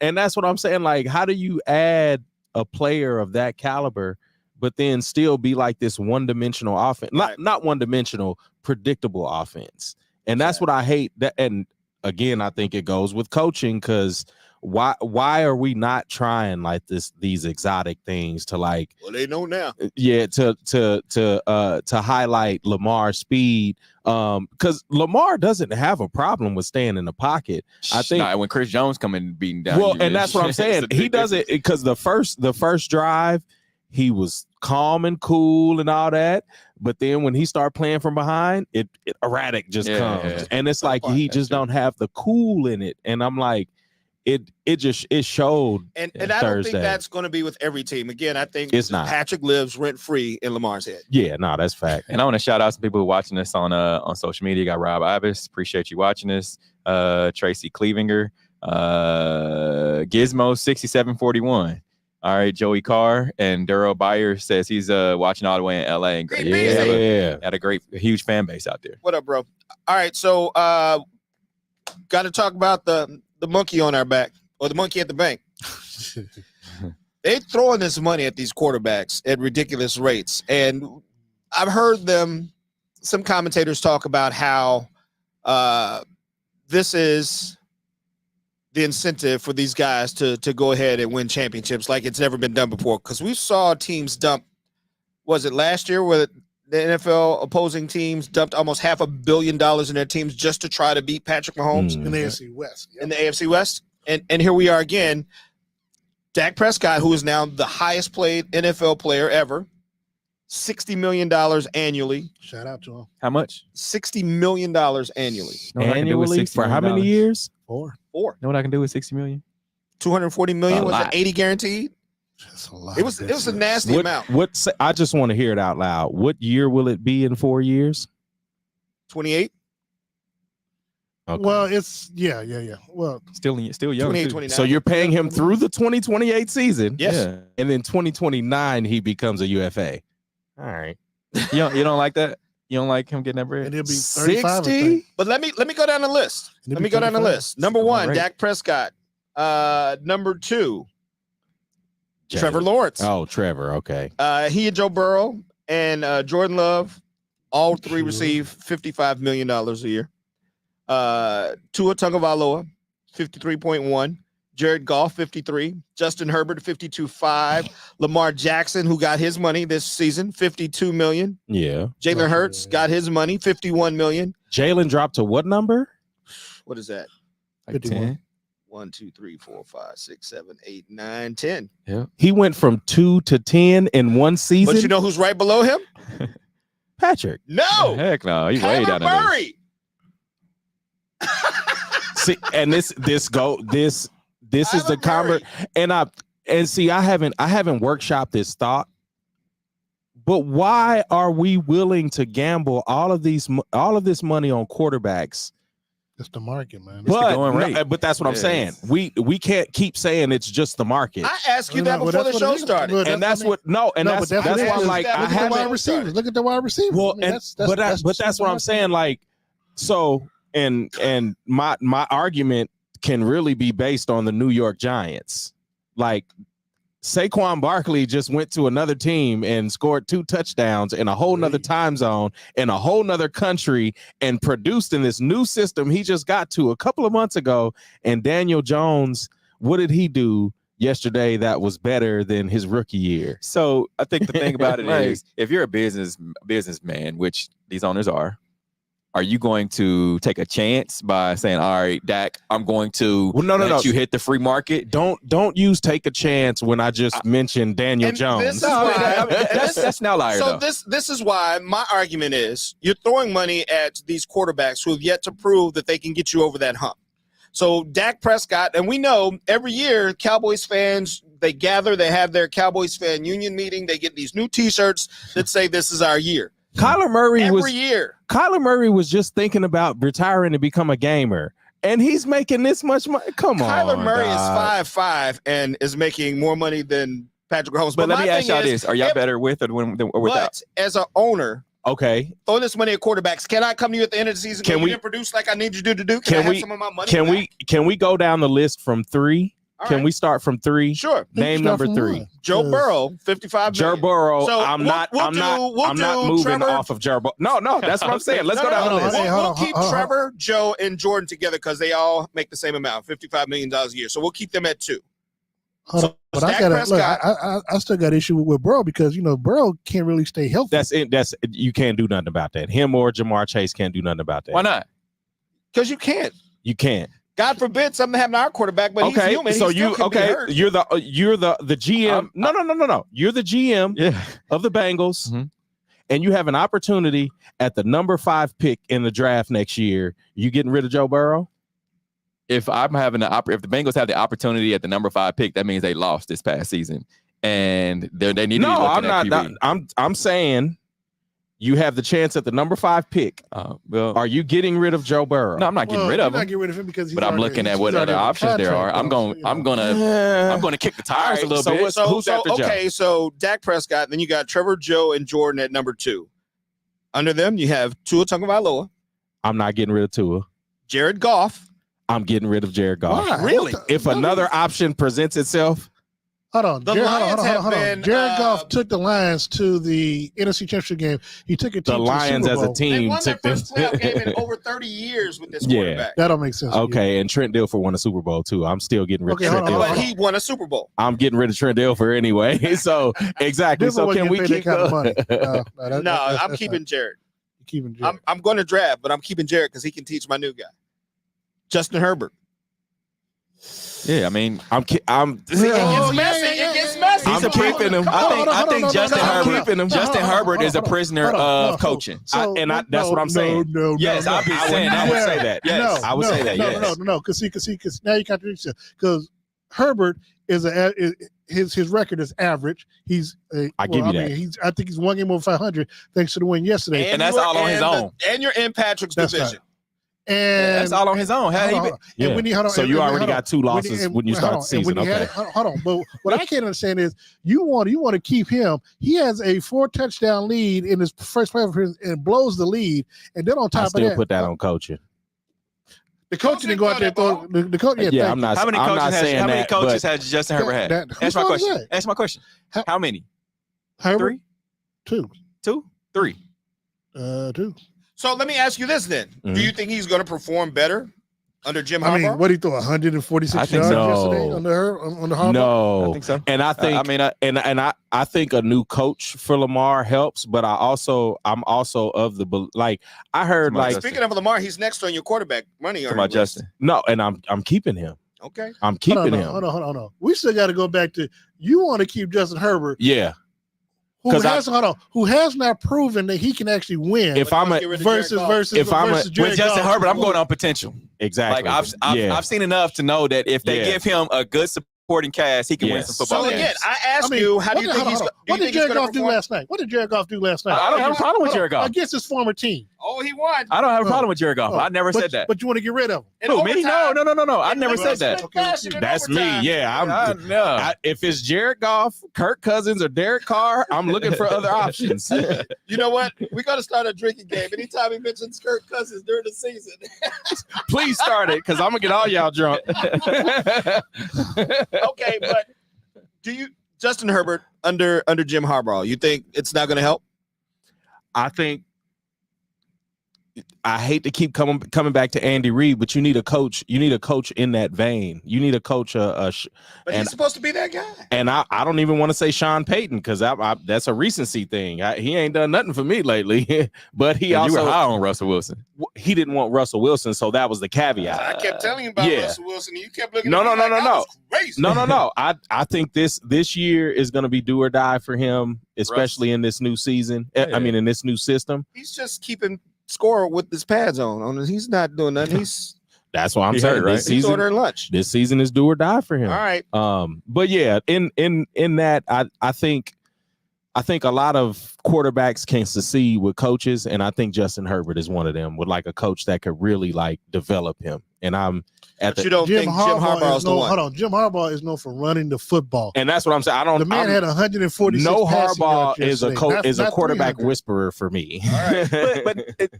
that's what I'm saying. Like, how do you add a player of that caliber, but then still be like this one-dimensional offense? Not one-dimensional, predictable offense. And that's what I hate. That, and again, I think it goes with coaching because why are we not trying like these exotic things to like?
Well, they know now.
Yeah, to highlight Lamar's speed. Because Lamar doesn't have a problem with staying in the pocket. I think
when Chris Jones coming beating down.
Well, and that's what I'm saying. He doesn't because the first drive he was calm and cool and all that, but then when he started playing from behind, it erratic just comes, and it's like he just don't have the cool in it. And I'm like, it showed.
And I don't think that's going to be with every team. Again, I think
it's not.
Patrick lives rent free in Lamar's head.
Yeah, no, that's fact.
And I want to shout out some people who are watching this on social media. You got Rob Ivis, appreciate you watching this. Tracy Clevinger, Gizmo 6741. All right, Joey Carr and Duro Byer says he's watching all the way in LA. And great, had a huge fan base out there.
What up, bro? All right, so got to talk about the monkey on our back, or the monkey at the bank. They're throwing this money at these quarterbacks at ridiculous rates. And I've heard some commentators talk about how this is the incentive for these guys to go ahead and win championships like it's never been done before. Because we saw teams dump, was it last year where the NFL opposing teams dumped almost $500 million in their teams just to try to beat Patrick Mahomes
in the AFC West.
In the AFC West. And here we are again. Dak Prescott, who is now the highest paid NFL player ever, $60 million annually.
Shout out to him.
How much?
$60 million annually.
Annually for how many years?
4.
You know what I can do with $60 million?
$240 million. Was it 80 guaranteed?
That's a lot.
It was a nasty amount.
I just want to hear it out loud. What year will it be in 4 years?
28.
Okay.
Well, it's yeah. Well,
still young.
28, 29.
So you're paying him through the 2028 season.
Yes.
Yeah.
And then 2029 he becomes a UFA. All right.
You don't like that? You don't like him getting that bread?
and he'll be 35.
60?
But let me go down the list. Let me go down the list. Number 1,
Right.
Dak Prescott. Number 2, Trevor Lawrence.
Oh, Trevor. Okay.
He and Joe Burrow and Jordan Love, all three
Sure.
receive $55 million a year. Tua Tagovailoa, 53.1. Jared Goff, 53. Justin Herbert, 52.5. Lamar Jackson, who got his money this season, 52 million.
Yeah.
Jalen Hurts got his money, 51 million.
Jalen dropped to what number?
What is that?
Like 10.
1, 2, 3, 4, 5, 6, 7, 8, 9, 10.
Yeah.
He went from 2 to 10 in one season.
But you know who's right below him?
Patrick.
No.
Heck no. He's way
Kyler
down there.
Murray.
See, and this is the convert. I haven't workshopped this thought. But why are we willing to gamble all of this money on quarterbacks?
It's the market, man.
But that's what I'm saying. We can't keep saying it's just the market.
I asked you that before the show started.
And that's why I'm like, I
look at the wide
haven't.
receivers. Look at the wide receivers.
Well,
I mean,
that's what I'm saying. Like, so, and my argument can really be based on the New York Giants. Like, Saquon Barkley just went to another team and scored 2 touchdowns in a whole nother time zone in a whole nother country and produced in this new system he just got to a couple of months ago. And Daniel Jones, what did he do yesterday that was better than his rookie year?
So I think the thing about it
Right.
is, if you're a businessman, which these owners are you going to take a chance by saying, all right, Dak, I'm going to let you hit the free market?
Don't use take a chance when I just mentioned Daniel Jones.
This is why,
That's an outlier.
so
though.
this is why my argument is you're throwing money at these quarterbacks who have yet to prove that they can get you over that hump. So Dak Prescott, and we know every year Cowboys fans, they gather, they have their Cowboys fan union meeting, they get these new T-shirts that say this is our year.
Kyler Murray Kyler Murray was just thinking about retiring to become a gamer, and he's making this much money. Come on,
Kyler Murray
dog.
is 5'5" and is making more money than Patrick Mahomes.
But let me ask y'all
thing
this: are y'all better with or without?
But as an owner,
Okay,
throw this money at quarterbacks. Can I come to you at the end of the season?
Can
you
we
didn't produce like I need you to do? Can I have some of my money?
Can we go down the list from 3?
All
Can
right.
we start from 3?
Sure.
Name number 3.
Joe Burrow, 55
Joe
million.
Burrow.
So
I'm not moving
Trevor.
off of Joe Burrow. No, that's what I'm saying. Let's go down the list.
We'll keep Trevor, Joe, and Jordan together because they all make the same amount, $55 million a year. So we'll keep them at 2.
But I still got issue with Burrow because Burrow can't really stay healthy.
That's it. You can't do nothing about that. Him or Jamar Chase can't do nothing about that.
Why not?
Because you can't.
You can't.
God forbid something happened to our quarterback, but he's human.
So
you're
the GM. No. You're the GM of the Bengals, and you have an opportunity at the number 5 pick in the draft next year. You getting rid of Joe Burrow?
If I'm having if the Bengals have the opportunity at the number 5 pick, that means they lost this past season, and they need to be looking at QB.
I'm saying you have the chance at the number 5 pick.
Well,
are you getting rid of Joe Burrow?
No, I'm not getting rid of him.
Not getting rid of him because
I'm looking at what other options there are. I'm going to kick the tires a little bit.
Who's after Joe?
Okay, so Dak Prescott, then you got Trevor, Joe, and Jordan at number 2. Under them, you have Tua Tagovailoa.
I'm not getting rid of Tua.
Jared Goff.
I'm getting rid of Jared Goff.
Why? Really?
If another option presents itself.
Hold on.
The Lions have been.
Jared Goff took the Lions to the NFC Championship game. He took a team
the Lions
to the Super Bowl.
as a team
They won their
took them.
first playoff game in over 30 years with this quarterback.
That don't make sense.
Okay, and Trent Dilfer won a Super Bowl too. I'm still getting rid of Trent Dilfer.
But he won a Super Bowl.
I'm getting rid of Trent Dilfer anyway. So exactly. So can we keep
kind of money?
I'm keeping Jared.
Keeping Jared.
I'm going to draft, but I'm keeping Jared because he can teach my new guy, Justin Herbert.
Yeah, I mean,
It gets messy.
I'm keeping him. I think Justin Herbert is a prisoner of coaching.
That's what I'm saying.
Yes, I've been saying that.
I would say that.
Yes,
I would say that. Yes.
No. Because now you contradict yourself. Because Herbert is his record is average. I think he's 1 game over 500 thanks to the win yesterday,
and that's all on his own.
And you're in Patrick's division.
And
that's all on his own.
So you already got 2 losses when you start the season. Okay.
Hold on. But what I can't understand is you want to keep him. He has a 4 touchdown lead in his first playoff and blows the lead. And then on top of that,
I still put that on coaching.
The coach didn't go out there. The coach. Yeah,
I'm not.
How many coaches has Justin Herbert had? That's my question.
That?
That's my question. How many?
Herbert?
3?
2.
3.
2.
So let me ask you this then. Do you think he's going to perform better under Jim
I
Harbaugh?
mean, what did he throw? 146
I
yards
think
so.
yesterday on the Harbaugh?
No,
I think so.
And I think, I think a new coach for Lamar helps, but I'm also of the I heard
Somebody
Speaking of Lamar, he's next on your quarterback money.
Talking about Justin.
No, and I'm keeping him.
Okay,
I'm keeping him.
Hold on. We still got to go back to you want to keep Justin Herbert.
Yeah.
Who has not proven that he can actually win?
If I'm
versus
with Justin Herbert, I'm going on potential.
Exactly.
Like I've seen enough to know that if they give him a good supporting cast, he can win some football games.
So again, I ask you, how do you think he's?
What did Jared Goff do last night?
I don't have a problem with Jared Goff
against his former team.
Oh, he won.
I don't have a problem with Jared Goff. I never said that.
But you want to get rid of him?
Who, me? No. I never said that.
That's me. Yeah, if it's Jared Goff, Kirk Cousins, or Derek Carr, I'm looking for other options.
You know what? We got to start a drinking game. Anytime he mentions Kirk Cousins during the season,
please start it because I'm gonna get all y'all drunk.
Okay, but do you Justin Herbert under Jim Harbaugh? You think it's not going to help?
I hate to keep coming back to Andy Reid, but you need a coach. You need a coach in that vein. You need a coach.
But he's supposed to be that guy.
And I don't even want to say Sean Payton because that's a recency thing. He ain't done nothing for me lately. But he also
you were high on Russell Wilson.
He didn't want Russell Wilson, so that was the caveat.
I kept telling you about Russell Wilson. And you kept looking.
No.
Crazy.
No. I think this year is going to be do or die for him, especially in this new season. Yeah. I mean, in this new system.
He's just keeping score with his pads on. He's not doing nothing.
That's what I'm saying.
Right?
This season,
he's ordering lunch.
This season is do or die for him.
All right.
But yeah, in that, I think a lot of quarterbacks can succeed with coaches, and I think Justin Herbert is one of them with like a coach that could really like develop him. And I'm at
you don't think Jim Harbaugh is the one?
Hold on, Jim Harbaugh is known for running the football,
and that's what I'm saying.
The man had 146.
No, Harbaugh is a quarterback whisperer for me.
All right. but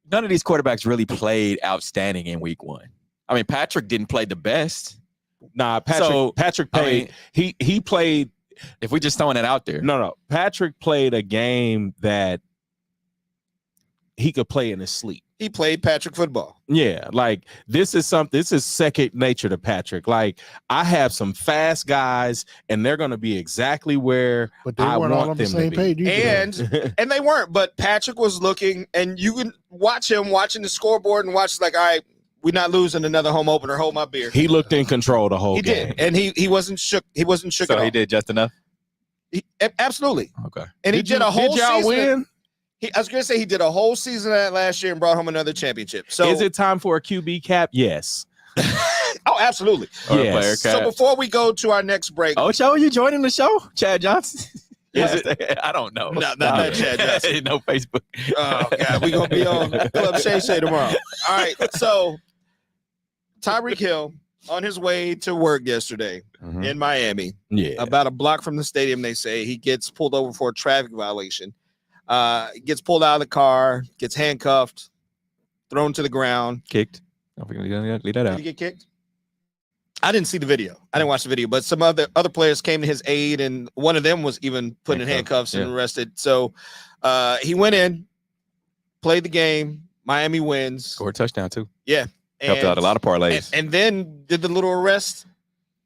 none of these quarterbacks really played outstanding in week one. I mean, Patrick didn't play the best.
Nah, Patrick played. I mean, he played.
If we just throwing it out there,
no. Patrick played a game that he could play in his sleep.
He played Patrick football.
Yeah, like this is second nature to Patrick. Like I have some fast guys, and they're going to be exactly where I want them to be.
And they weren't. But Patrick was looking, and you can watch him watching the scoreboard and watch like, all right, we're not losing another home opener. Hold my beer.
He looked in control the whole game.
He did, and he wasn't shook. He wasn't shook at all.
He did just enough.
Absolutely.
Okay.
And he did a whole season.
Did y'all win?
I was going to say he did a whole season of that last year and brought home another championship. So
is it time for a QB cap? Yes.
Oh, absolutely.
Yes.
So before we go to our next break.
Oh, are you joining the show, Chad Johnson? I don't know.
No, not Chad Johnson.
No Facebook.
Oh, God. We're going to be on Club Shay Shay tomorrow. All right. So Tyreek Hill on his way to work yesterday in Miami.
Yeah.
About a block from the stadium, they say. He gets pulled over for a traffic violation. Gets pulled out of the car, gets handcuffed, thrown to the ground.
Kicked. Don't forget to leave that out.
Did he get kicked? I didn't see the video. I didn't watch the video, but some other players came to his aid, and one of them was even put in handcuffs and arrested. So he went in, played the game. Miami wins.
Scored a touchdown, too.
Yeah.
Helped out a lot of parlays.
And then did the little arrest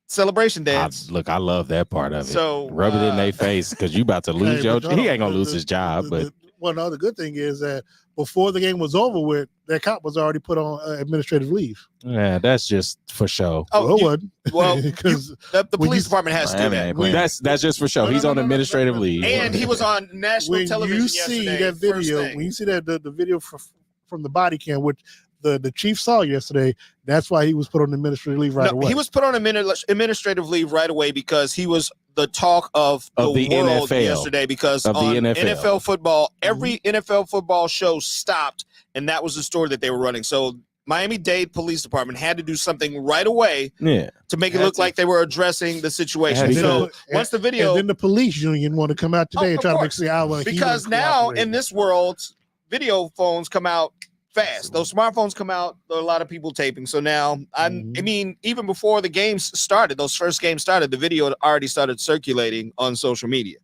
celebration dance.
I love that part of it.
So
rub it in their face because you about to lose he ain't gonna lose his job. But
well, no, the good thing is that before the game was over with, that cop was already put on administrative leave.
Yeah, that's just for show.
Oh,
it wasn't.
Well, because the police department has to do that.
That's just for show. He's on administrative leave,
and he was on national television yesterday.
When you see that video, when you see that the video from the body cam, which the chief saw yesterday, that's why he was put on administrative leave away.
He was put on administrative leave right away because he was the talk of the world
NFL,
yesterday because
of
on
the
NFL football, every NFL football show stopped, and that was the story that they were running. So Miami-Dade Police Department had to do something right away to make it look like they were addressing the situation. So once the video...
And then the police union want to come out today and try to make sure
because now in this world, video phones come out fast. Those smartphones come out, there are a lot of people taping. So now, I mean, even before the games started, those first games started, the video had already started circulating on social media.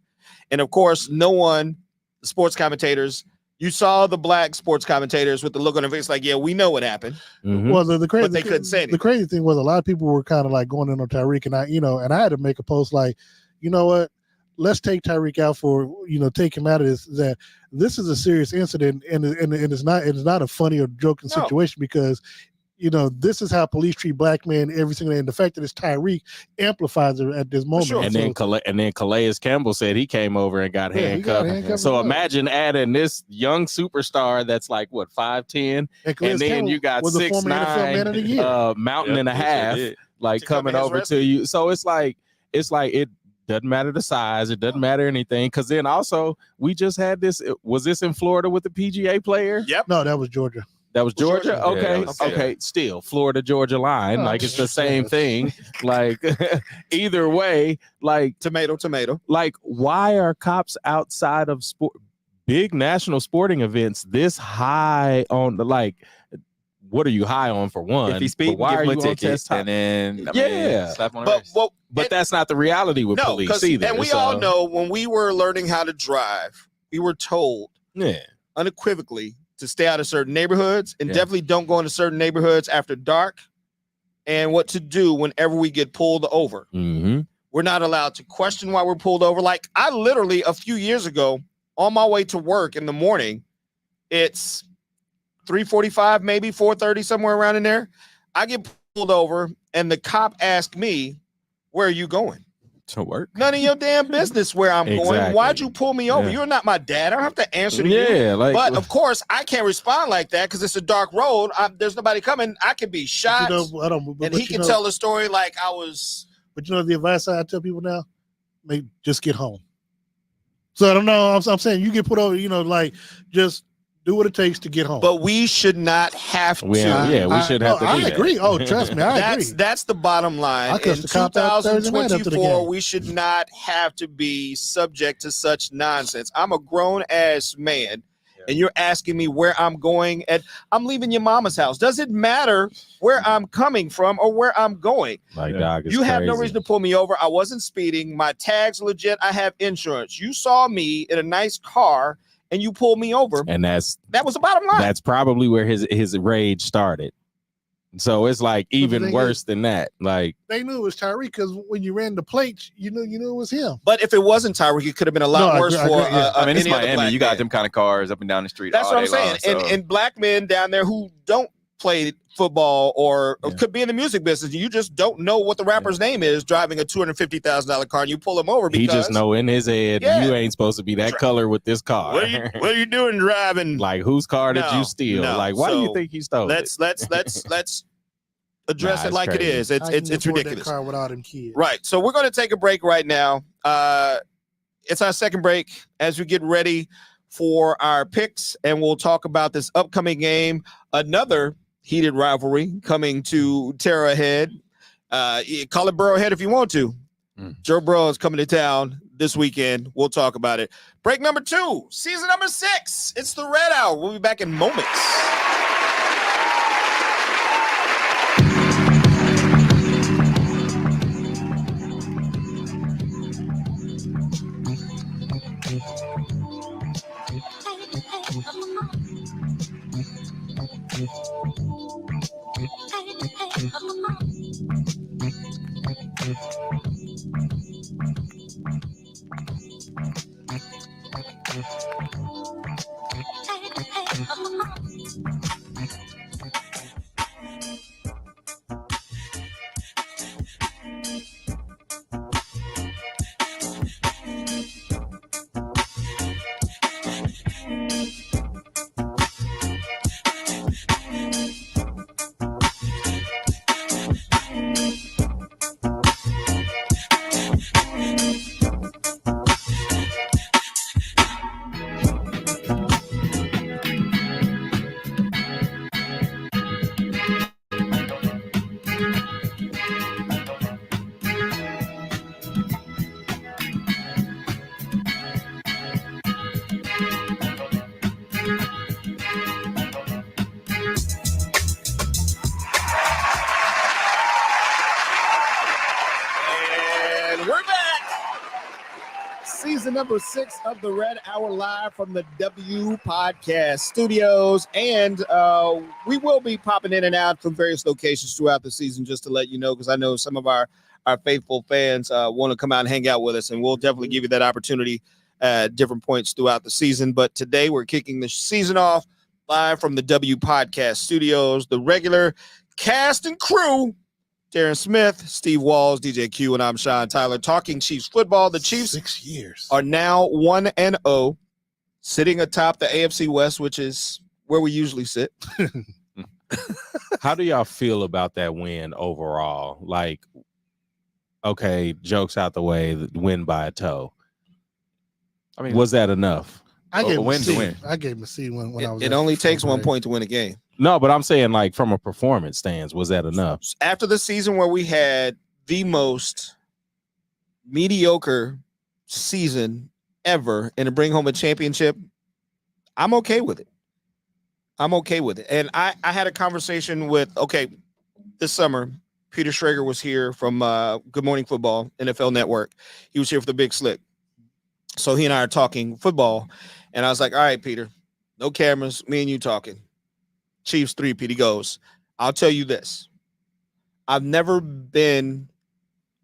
And of course, no one, the sports commentators, You saw the black sports commentators with the look on their face like, yeah, we know what happened.
Mhm.
Well, the crazy,
But they couldn't say anything.
The crazy thing was a lot of people were kind of like going in on Tyreek, and I had to make a post like, you know what? Let's take Tyreek out for, take him out of this. That this is a serious incident, and it's not a funny or joking situation because, this is how police treat black men every single day, and the fact that it's Tyreek amplifies it at this moment.
Sure. And then Calais Campbell said he came over and got handcuffed. So imagine adding this young superstar that's like what 5'10", and then Campbell you got 6'9", mountain and a half, like coming over to you. So it's like it doesn't matter the size, it doesn't matter anything. Because then also we just had this. Was this in Florida with the PGA player?
Yep.
No, that was Georgia.
That was Georgia? Okay.
Yeah,
Okay. Still, Florida-Georgia line. Like, it's the same thing. Like, either way, like...
Tomato.
Like, why are cops outside of big national sporting events this high on the, like... What are you high on, for one?
If he's speeding,
why
give
are
him
you
a ticket, and then slap on the wrist.
But that's not the reality with police either.
And we all know when we were learning how to drive, we were told unequivocally to stay out of certain neighborhoods, and definitely don't go into certain neighborhoods after dark, and what to do whenever we get pulled over.
Mm-hmm.
We're not allowed to question why we're pulled over. Like, I literally, a few years ago, on my way to work in the morning, it's 3:45, maybe 4:30, somewhere around in there. I get pulled over, and the cop asked me, "Where are you going?"
To work.
None of your damn business where I'm going. Why'd you pull me over? You're not my dad. I don't have to answer to you. But of course, I can't respond like that because it's a dark road. There's nobody coming. I could be shot. And he can tell the story like I was.
But the advice I tell people now, just get home. So I don't know. I'm saying you get put over, just do what it takes to get home.
But we should not have to.
We should have to do that.
I agree. Oh, trust me, I agree.
That's the bottom line. In 2024, we should not have to be subject to such nonsense. I'm a grown-ass man, and you're asking me where I'm going, and I'm leaving your mama's house. Does it matter where I'm coming from or where I'm going? You have no reason to pull me over. I wasn't speeding. My tag's legit. I have insurance. You saw me in a nice car, and you pulled me over, and that was the bottom line.
That's probably where his rage started. So it's like even worse than that. Like,
they knew it was Tyreek because when you ran the plates, you knew it was him.
But if it wasn't Tyreek, it could have been a lot worse for.
I mean, it's Miami. You got them kind of cars up and down the street.
That's what I'm saying. And black men down there who don't play football or could be in the music business, you just don't know what the rapper's name is, driving a $250,000 car, and you pull him over because
he just know in his head you ain't supposed to be that color with this car.
What are you doing driving?
Like, whose car did you steal? Like, why do you think he stole it?
Let's address it like crazy. It is. It's ridiculous.
That car with all them kids.
Right. So we're going to take a break right now. It's our second break as we get ready for our picks, and we'll talk about this upcoming game. Another heated rivalry coming to tear ahead. Call it Burrowhead if you want to. Joe Burrow is coming to town this weekend. We'll talk about it. Break number 2, season number 6. It's the Red Hour. We'll be back in moments. season number 6 of the Red Hour live from the W Podcast Studios. And we will be popping in and out from various locations throughout the season, just to let you know, because I know some of our faithful fans want to come out and hang out with us, and we'll definitely give you that opportunity at different points throughout the season. But today we're kicking the season off live from the W Podcast Studios, the regular cast and crew. Darren Smith, Steve Walls, DJ Q, and I'm Sean Tyler, talking Chiefs football. The Chiefs
6 years
are now 1-0, sitting atop the AFC West, which is where we usually sit.
How do y'all feel about that win overall? Like, okay, jokes out the way, win by a toe.
I mean,
was that enough?
I gave him a C.
win.
I gave him a C when I was.
It only takes 1 point to win a game.
No, but I'm saying, like, from a performance stance, was that enough?
After the season where we had the most mediocre season ever and to bring home a championship, I'm okay with it. I'm okay with it. And I had a conversation with, this summer, Peter Schrager was here from Good Morning Football, NFL Network. He was here for the Big Slick. So he and I are talking football. And I was like, all right, Peter, no cameras, me and you talking. Chiefs 3-peat. He goes, I'll tell you this. I've never been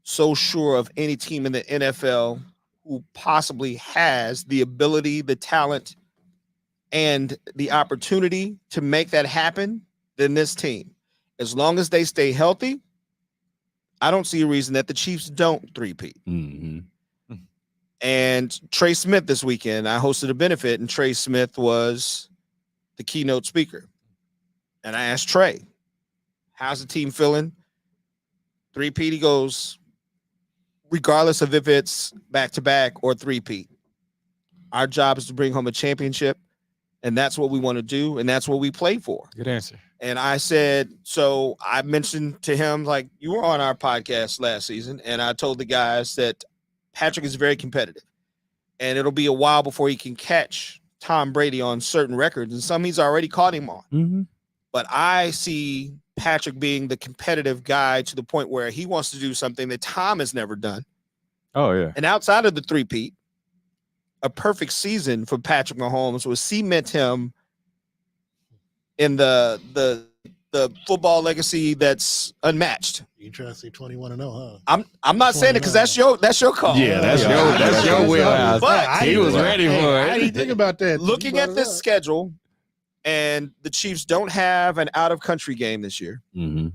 so sure of any team in the NFL who possibly has the ability, the talent, and the opportunity to make that happen than this team. As long as they stay healthy, I don't see a reason that the Chiefs don't 3-peat.
Mm-hmm.
And Trey Smith this weekend, I hosted a benefit, and Trey Smith was the keynote speaker. And I asked Trey, how's the team feeling? 3-peat, he goes, regardless of if it's back-to-back or 3-peat, our job is to bring home a championship, and that's what we want to do, and that's what we play for.
Good answer.
And I said, so I mentioned to him, like, you were on our podcast last season, and I told the guys that Patrick is very competitive, and it'll be a while before he can catch Tom Brady on certain records, and some he's already caught him on.
Mm-hmm.
But I see Patrick being the competitive guy to the point where he wants to do something that Tom has never done.
Oh, yeah.
And outside of the 3-peat, a perfect season for Patrick Mahomes would cement him in the football legacy that's unmatched.
You trying to say 21-0, huh?
I'm not saying it because that's your call.
Yeah, that's your wheelhouse.
But
he was ready for
I
it.
didn't think about that.
Looking at this schedule, and the Chiefs don't have an out-of-country game this year.
Mm-hmm.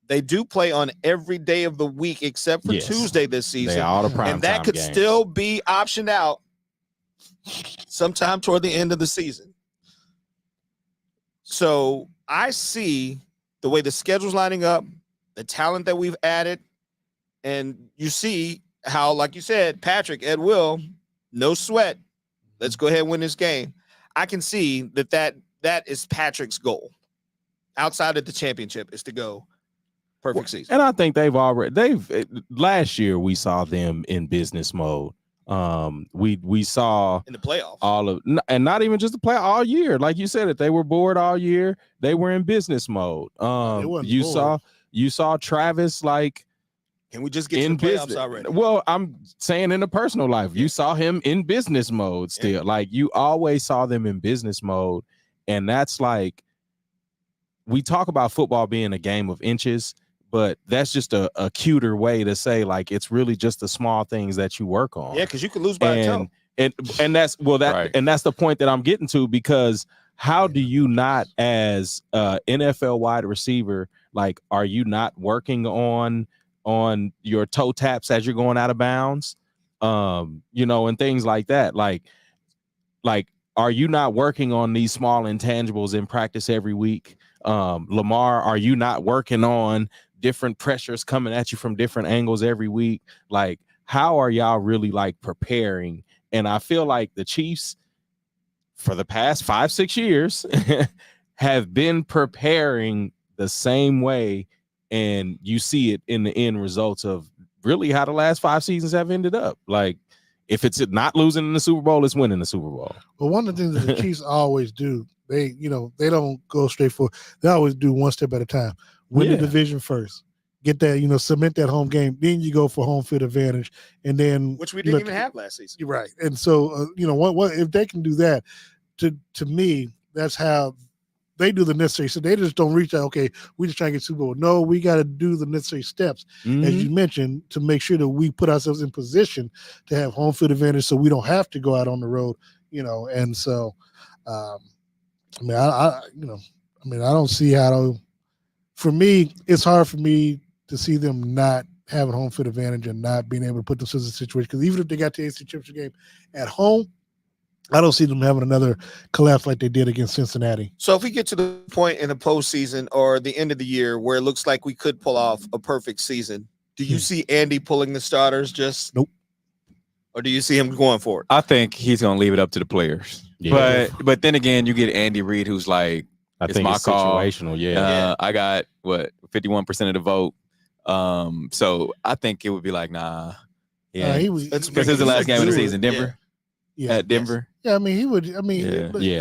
They do play on every day of the week except for
Yes.
Tuesday this season.
They all the prime
And that
time
could
games.
still be optioned out sometime toward the end of the season. So I see the way the schedule's lining up, the talent that we've added, and you see how, like you said, Patrick, Ed Will, no sweat. Let's go ahead and win this game. I can see that is Patrick's goal. Outside of the championship is to go perfect season.
And I think last year we saw them in business mode. We saw
In the playoffs.
and not even just the play all year. Like you said, they were bored all year. They were in business mode. You saw Travis, like,
Can we just get
in
to the playoffs
business
already?
Well, I'm saying in a personal life, you saw him in business mode still.
Yeah.
Like, you always saw them in business mode. And that's like, we talk about football being a game of inches, but that's just a cuter way to say, like, it's really just the small things that you work on.
Yeah, because you could lose by a toe.
And that's
Right.
and that's the point that I'm getting to, because how do you not, as NFL wide receiver, like, are you not working on your toe taps as you're going out of bounds, and things like that? Like, are you not working on these small intangibles in practice every week? Lamar, are you not working on different pressures coming at you from different angles every week? Like, how are y'all really, like, preparing? And I feel like the Chiefs, for the past 5-6 years, have been preparing the same way, and you see it in the end results of really how the last 5 seasons have ended up. Like, if it's not losing in the Super Bowl, it's winning the Super Bowl.
But one of the things that the Chiefs always do, they don't go straight for. They always do one step at a time. Win the division first. get that, cement that home game. Then you go for home field advantage, and then
which we didn't even have last season.
You're right. And so, what if they can do that? To me, that's how they do the necessary. So they just don't reach out. Okay, we just try to get Super Bowl. No, we got to do the necessary steps, as you mentioned, to make sure that we put ourselves in position to have home field advantage, so we don't have to go out on the road. And so, I don't see how. For me, it's hard for me to see them not having home field advantage and not being able to put themselves in a situation. Because even if they got the AFC Championship game at home, I don't see them having another collapse like they did against Cincinnati.
So if we get to the point in the postseason or the end of the year where it looks like we could pull off a perfect season, do you see Andy pulling the starters just?
Nope.
Or do you see him going for it?
I think he's going to leave it up to the players. Yeah. But then again, you get Andy Reid, who's like,
I think it's situational. Yeah.
I got 51% of the vote. So I think it would be like, nah. Yeah. Because this is the last game of the season. Denver.
Yeah.
At Denver.
Yeah, I mean, he would.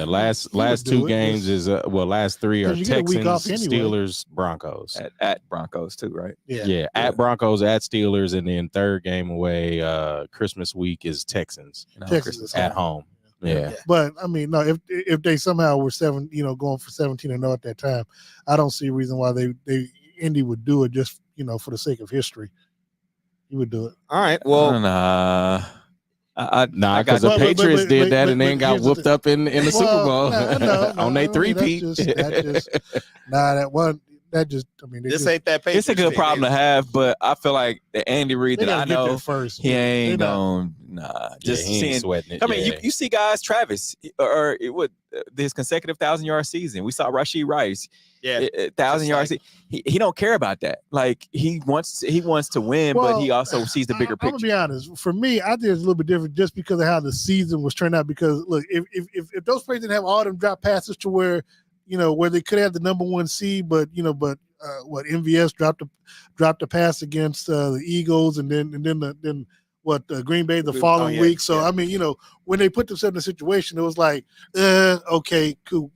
Last two games is last three are Texans,
anyway.
Steelers, Broncos.
At Broncos too, right?
Yeah. At Broncos, at Steelers, and then third game away. Christmas week is Texans.
Texans
at home. Yeah.
But I mean, no, if they somehow were going for 17-0 at that time, I don't see a reason why Indy would do it just for the sake of history. He would do it.
All right. Well,
because the Patriots did that and then got whooped up in the Super Bowl on their three-peat.
This ain't that Patriots.
It's a good problem to have, but I feel like the Andy Reid that I know
first.
He ain't going just
he ain't sweating it.
I mean, you see guys, Travis, or this consecutive 1,000-yard season. We saw Rashee Rice.
Yeah,
1,000 yards. He don't care about that. Like he wants to win, but he also sees the bigger picture.
I'm gonna be honest. For me, I think it's a little bit different just because of how the season was turned out. Because look, if those players didn't have all them drop passes to where they could have the number one seed, but MVS dropped the pass against the Eagles, and then Green Bay the following week. So I mean, when they put themselves in a situation, it was like, okay, cool.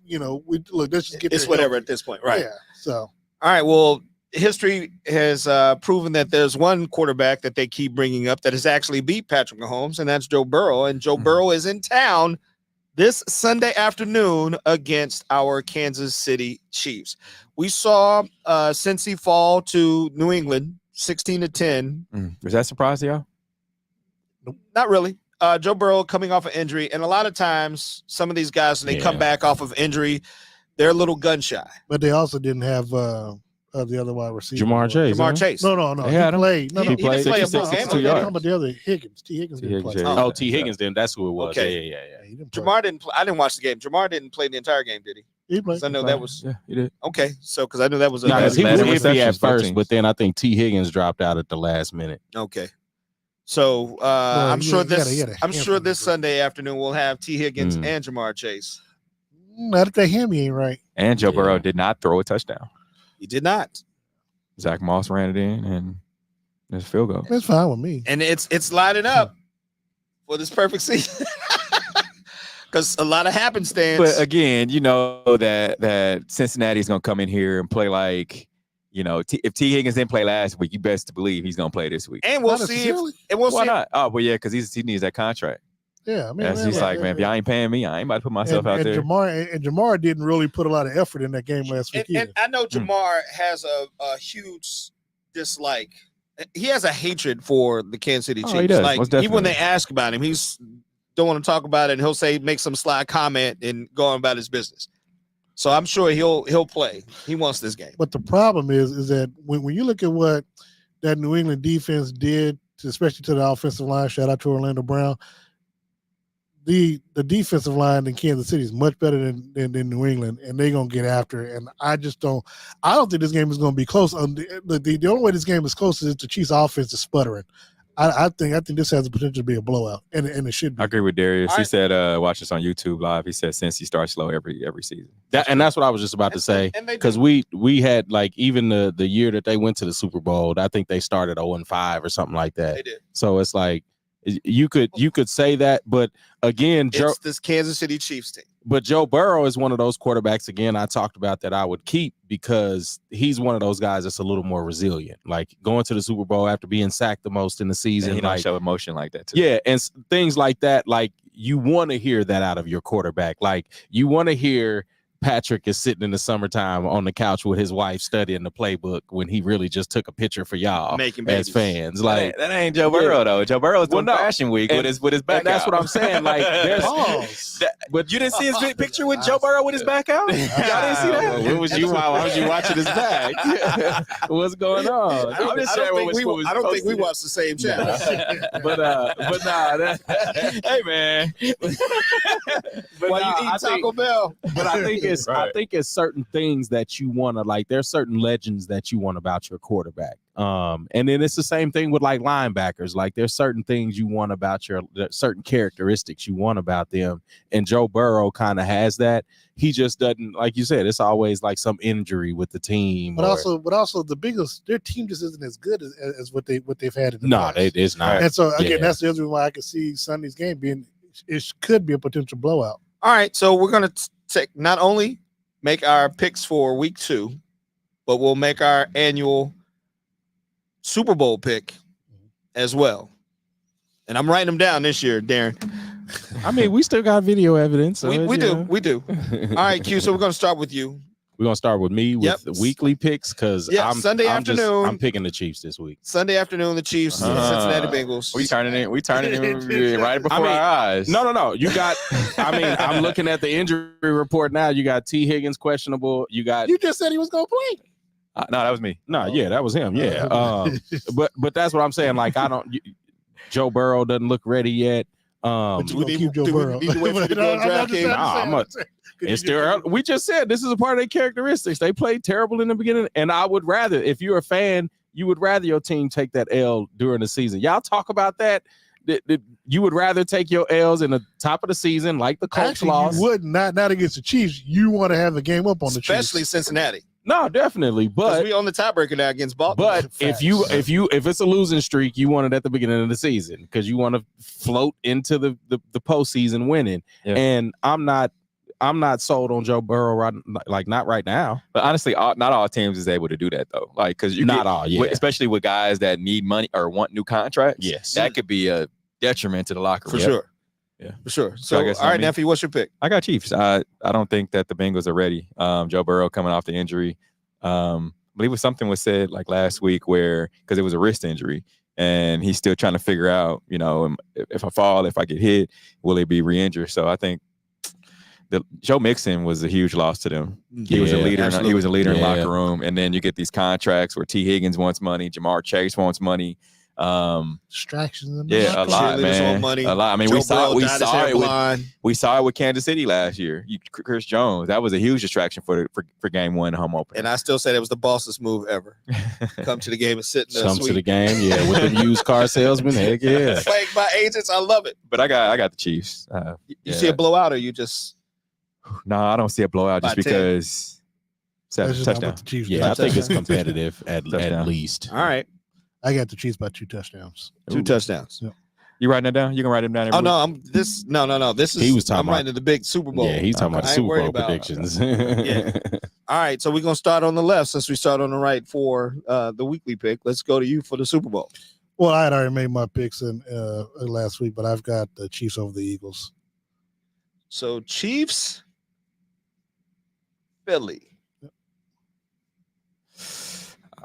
Let's just get.
It's whatever at this point, right?
Yeah. So
all right. Well, history has proven that there's one quarterback that they keep bringing up that has actually beat Patrick Mahomes, and that's Joe Burrow. And Joe Burrow is in town this Sunday afternoon against our Kansas City Chiefs. We saw Cincy fall to New England 16-10.
Was that surprise to y'all?
Not really. Joe Burrow coming off an injury, and a lot of times some of these guys, when they come back off of injury, they're a little gun shy.
But they also didn't have the other wide receiver.
Jamar Chase.
No.
He
played.
He played
62 yards.
Talking about the other Higgins. T. Higgins didn't play.
T. Higgins didn't. That's who it was.
Okay.
Yeah.
He didn't play.
Jamar didn't play. I didn't watch the game. Jamar didn't play the entire game, did he?
He played.
I know that was.
Yeah, he did.
Okay, so because I knew that was.
He was iffy at first,
14.
but then I think T. Higgins dropped out at the last minute.
Okay. So I'm sure this Sunday afternoon we'll have T. Higgins and Jamar Chase.
Not if that hammy ain't right.
And Joe Burrow did not throw a touchdown.
He did not.
Zach Moss ran it in, and there's a field goal.
That's fine with me.
And it's lining up for this perfect season. Because a lot of happenstance.
But again, that Cincinnati is going to come in here and play like, if T. Higgins didn't play last week, you best to believe he's going to play this week.
And we'll see.
Why not? Oh, well, yeah, because he needs that contract.
Yeah, I mean,
he's like, man, if y'all ain't paying me, I ain't about to put myself out there.
Jamar didn't really put a lot of effort in that game last week.
And I know Jamar has a huge dislike. He has a hatred for the Kansas City Chiefs.
He does,
like even when they ask about him, he's don't want to talk about it, and he'll say make some sly comment and go on about his business. So I'm sure he'll play. He wants this game.
But the problem is that when you look at what that New England defense did, especially to the offensive line, shout out to Orlando Brown. The defensive line in Kansas City is much better than New England, and they're gonna get after it. And I don't think this game is gonna be close. The only way this game is close is if the Chiefs' offense is sputtering. I think this has the potential to be a blowout, and it should be.
I agree with Darius. He said, watch this on YouTube Live. He said since he starts slow every season.
That's what I was just about to say. Because we had like even the year that they went to the Super Bowl, I think they started 0-5 or something like that.
They did.
So it's like you could say that, but again,
it's this Kansas City Chiefs team.
But Joe Burrow is one of those quarterbacks, again, I talked about that I would keep because he's one of those guys that's a little more resilient. Like going to the Super Bowl after being sacked the most in the season.
And he don't
like,
show emotion like that, too.
Yeah, and things like that, like you want to hear that out of your quarterback. Like you want to hear Patrick is sitting in the summertime on the couch with his wife studying the playbook when he really just took a picture for y'all as fans. Like
that ain't Joe Burrow though. Joe Burrow's doing Fashion Week with his back
and that's
out.
what I'm saying. Like there's
but you didn't see his picture with Joe Burrow with his back out? Y'all didn't see that?
Why was you watching his back? What's going on?
I don't think we watched the same channel.
But nah,
hey man.
But while you eat Taco Bell.
But I think it's certain things that you want to like. There's certain legends that you want about your quarterback. And then it's the same thing with like linebackers. Like there's certain things you want about certain characteristics you want about them. And Joe Burrow kind of has that. He just doesn't, like you said, it's always like some injury with the team.
But also the Bengals, their team just isn't as good as what they've had in the past.
It's not.
And so again, that's the other reason why I could see Sunday's game being it could be a potential blowout.
All right, so we're gonna not only make our picks for week 2, but we'll make our annual Super Bowl pick as well. And I'm writing them down this year, Darren.
I mean, we still got video evidence. So
we do. All right, Q. So we're gonna start with you.
We're gonna start with me with the weekly picks because
Sunday afternoon.
I'm picking the Chiefs this week.
Sunday afternoon, the Chiefs, Cincinnati Bengals.
We turning it right before our eyes.
No. You got. I mean, I'm looking at the injury report now. You got T. Higgins questionable. You
just said he was gonna play.
No, that was me.
No, yeah, that was him. Yeah. But that's what I'm saying. Like Joe Burrow doesn't look ready yet.
We need Joe Burrow.
It's still early. We just said this is a part of their characteristics. They played terrible in the beginning, and I would rather, if you're a fan, you would rather your team take that L during the season. Y'all talk about that. You would rather take your L's in the top of the season, like the Colts lost.
You would not against the Chiefs. You want to have the game up on the Chiefs,
especially Cincinnati.
No, definitely, but
we on the tiebreaker now against Baltimore.
But if it's a losing streak, you want it at the beginning of the season because you want to float into the postseason winning. Yeah. And I'm not sold on Joe Burrow not right now.
But honestly, not all teams is able to do that though. Like because especially with guys that need money or want new contracts.
Yes,
that could be a detriment to the locker room
for sure.
Yeah,
for sure. So all right, Neffy, what's your pick?
I got Chiefs. I don't think that the Bengals are ready. Joe Burrow coming off the injury. I believe something was said like last week where because it was a wrist injury and he's still trying to figure out, if I fall, if I get hit, will he be re-injured? So I think Joe Mixon was a huge loss to them. He was a leader. He was a leader in the locker room. And then you get these contracts where T. Higgins wants money, Jamar Chase wants money.
Distractions.
A lot, man.
Money.
A lot. I mean, we saw it with Kansas City last year. Chris Jones, that was a huge distraction for game 1 home opener.
And I still say that was the bossest move ever. Come to the game and sit in the suite.
To the game, with the used car salesman. Heck yeah.
Played by agents, I love it.
But I got the Chiefs.
You see a blowout, or you just?
No, I don't see a blowout just because. 7 touchdown.
Yeah, I think it's competitive at least.
All right.
I got the Chiefs by 2 touchdowns.
2 touchdowns.
Yep.
You writing that down? You can write them down.
No. This is.
He was talking
I'm writing the big Super Bowl.
Yeah, he's talking about Super Bowl predictions.
Yeah. All right, so we're gonna start on the left since we start on the right for the weekly pick. Let's go to you for the Super Bowl.
Well, I had already made my picks in last week, but I've got the Chiefs over the Eagles.
So Chiefs, Philly.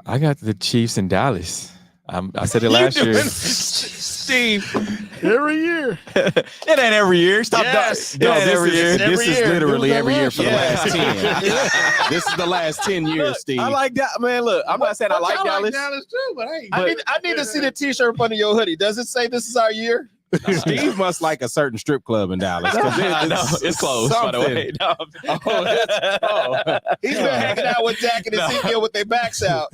I got the Chiefs in Dallas. I said it last year.
Steve,
every year.
It ain't every year. Stop.
Yes.
No, every year.
This is literally every year for the last 10. This is the last 10 years, Steve.
I like that, man. Look, I'm not saying I like Dallas.
Like Dallas too, but
I need to see the T-shirt up under your hoodie. Does it say this is our year?
Steve must like a certain strip club in Dallas.
It's closed, by the way.
He's been hanging out with Dak and Ezekiel with their backs out.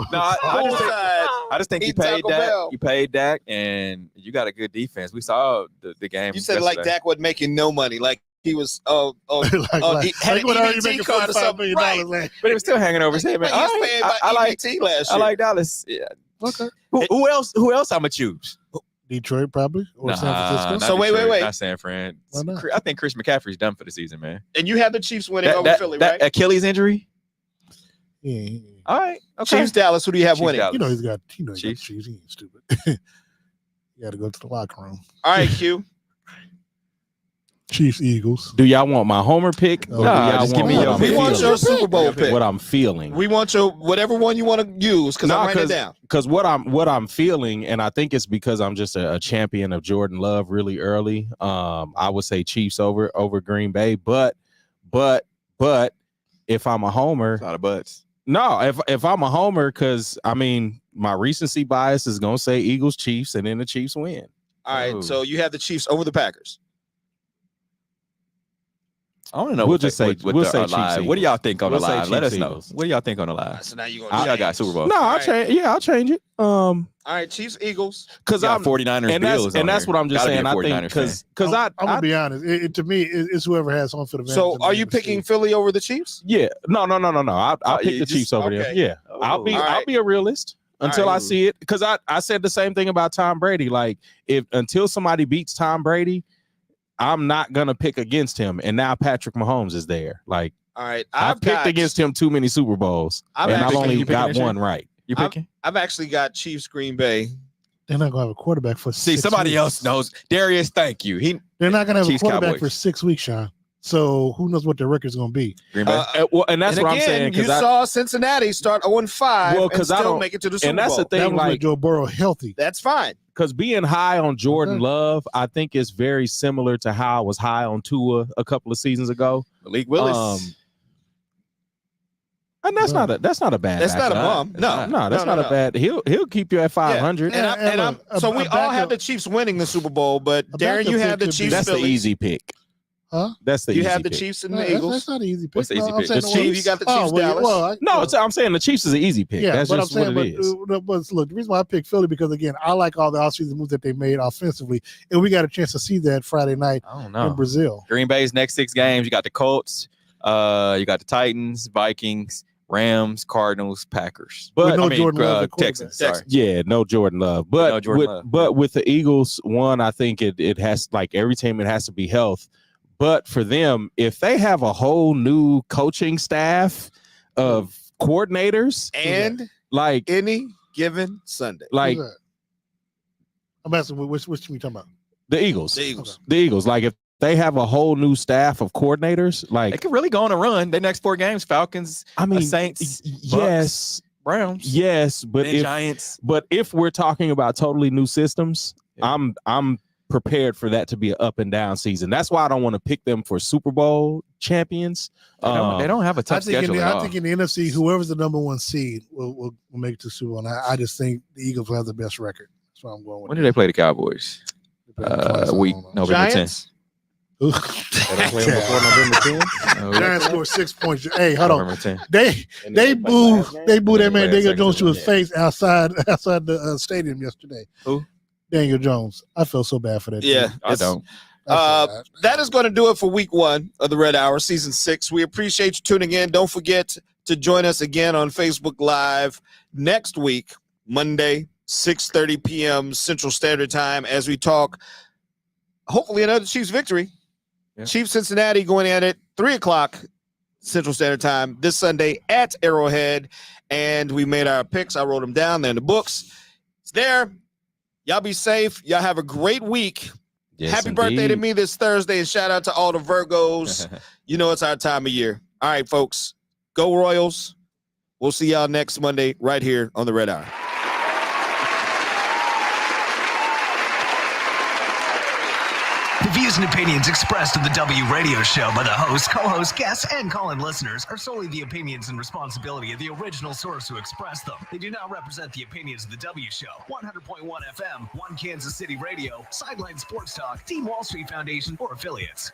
No, I just think you paid Dak. You paid Dak, and you got a good defense. We saw the game.
You said like Dak wasn't making no money. Like he was he had an EBT card or something. Right.
But it was still hanging over his head, man.
He was paying by EBT last year.
I like Dallas. Yeah. Okay. Who else I'm gonna choose?
Detroit probably or San Francisco.
Not
So wait.
Not San Fran.
Why not?
I think Chris McCaffrey's done for the season, man.
And you have the Chiefs winning over Philly,
that
right?
Achilles injury.
Yeah.
All right. Okay.
Chiefs, Dallas. Who do you have
Chiefs,
winning?
Dallas.
You know he's got
Chiefs.
Chiefs. He ain't stupid. You got to go to the locker room.
All right, Q.
Chiefs, Eagles.
Do y'all want my homer pick? Or do
Nah,
y'all
just give me your
We want your Super Bowl pick.
What I'm feeling.
We want your whatever one you want to use because I'm writing it down.
Because what I'm feeling, and I think it's because I'm just a champion of Jordan Love really early. I would say Chiefs over Green Bay, but if I'm a homer,
A lot of butts.
no, if I'm a homer, because I mean my recency bias is gonna say Eagles Chiefs, and then the Chiefs win.
All right,
Oh.
so you have the Chiefs over the Packers.
I want to know.
We'll
what
just
they-
say-
what
we'll
the
say Chiefs,
live. What do y'all think on
We'll
the
say
live? Let us
Chiefs,
know.
Eagles.
What do y'all think on the live?
So now you're
Y'all
gonna
got
change.
Super Bowl.
No,
All
I'll
right.
change. Yeah, I'll change it.
All right, Chiefs, Eagles.
Because
Got
I'm
49ers
and
Bills.
that's what I'm just
Gotta be
saying.
a
I
49ers
think because
I'm gonna be honest. To me, it's whoever has home field advantage.
So
in the
are you
NFC.
picking Philly over the Chiefs?
yeah, no. I'll pick
you
the
just-
Chiefs over
okay.
there. Yeah, I'll be
All right.
a realist until
All
I
right.
see it. Because I said the same thing about Tom Brady. Like until somebody beats Tom Brady, I'm not gonna pick against him. And now Patrick Mahomes is there. Like
All right,
I've picked against him too many Super Bowls,
I've
and I've
actually-
only
you picking
got
this year?
one right.
You picking?
I've actually got Chiefs, Green Bay.
They're not gonna have a quarterback for
See,
6
somebody
weeks.
else knows. Darius, thank you.
They're not gonna have
Chiefs,
a quarterback
Cowboys.
for 6 weeks, Sean. So who knows what their record's gonna be?
Green Bay.
And that's
and
what
again,
I'm saying.
You saw Cincinnati start 0-5
Well,
and
'cause I
still
don't-
make it to the Super
and that's
Bowl.
the thing.
That was
Like
with Joe Burrow healthy.
That's fine.
because being high on Jordan
Okay.
Love, I think is very similar to how I was high on Tua a couple of seasons ago.
Malik Willis.
And that's not a bad.
That's not a
backup.
bum.
It's
No,
No, that's not a bad. He'll keep you at 500.
And,
And
I'm,
a-
so
a
we all have
backup-
the Chiefs winning the Super Bowl, but
a
Darren, you
backup
have the
pick could be-
Chiefs.
That's the
Philly.
easy pick.
Huh?
That's the
You
easy
have the
pick.
Chiefs and
No,
the
that's
Eagles.
not an easy pick.
What's the easy
No, I'm
pick?
saying
The
no,
Chiefs, you got the Chiefs, Dallas.
No, I'm saying the Chiefs is an easy pick.
Yeah,
That's
but
just
I'm saying,
what it is.
but look, the reason why I picked Philly because again, I like all the offseason moves that they made offensively, and we got a chance to see that Friday night
I don't
in
know.
Brazil.
Green Bay's next 6 games. You got the Colts. You got the Titans, Vikings, Rams, Cardinals, Packers.
With
But
no Jordan Love at quarterback.
Texans. Sorry.
yeah, no Jordan Love. But
No Jordan Love,
but
yeah.
with the Eagles, one, I think it has like every team it has to be health. But for them, if they have a whole new coaching staff of coordinators
And
like
any given Sunday.
like
Who's that? I'm asking which team you talking about?
the Eagles.
The Eagles.
The Eagles. Like if they have a whole new staff of coordinators,
They
like
could really go on a run. Their next 4 games: Falcons,
I mean,
Saints,
yes,
Browns,
yes, but
and
if
Giants.
but if we're talking about totally new systems,
Yeah.
I'm prepared for that to be an up and down season. That's why I don't want to pick them for Super Bowl champions.
They don't have a
I
tough
think,
schedule at
I
all.
think in the NFC, whoever's the number 1 seed will make it to Super Bowl. And I just think the Eagles will have the best record. That's why I'm going with.
When do they play the Cowboys? Week November 10th.
Giants.
They don't play them before November 10th.
Giants scored 6 points. Hey, hold on.
November 10th.
They booed that man
play
Daniel
second
Jones to his
yeah.
face outside the stadium yesterday.
Who?
Daniel Jones. I felt so bad for that.
Yeah.
kid.
I don't.
I felt bad.
That is going to do it for week 1 of the Red Hour, season 6. We appreciate you tuning in. Don't forget to join us again on Facebook Live next week, Monday, 6:30 p.m. Central Standard Time, as we talk, hopefully, another Chiefs victory.
Yeah.
Chiefs Cincinnati going at it 3 o'clock Central Standard Time this Sunday at Arrowhead. And we made our picks. I wrote them down. They're in the books. It's there. Y'all be safe. Y'all have a great week.
Yes,
Happy birthday to
indeed.
me this Thursday, and shout out to all the Virgos. You know it's our time of year. All right, folks. Go Royals. We'll see y'all next Monday right here on the Red Hour.
The views and opinions expressed in the W Radio Show by the host, co-host, guests, and call-in listeners are solely the opinions and responsibility of the original source who expressed them. They do not represent the opinions of the W Show, 100.1 FM, 1 Kansas City Radio, Sideline Sports Talk, Team Wall Street Foundation, or affiliates.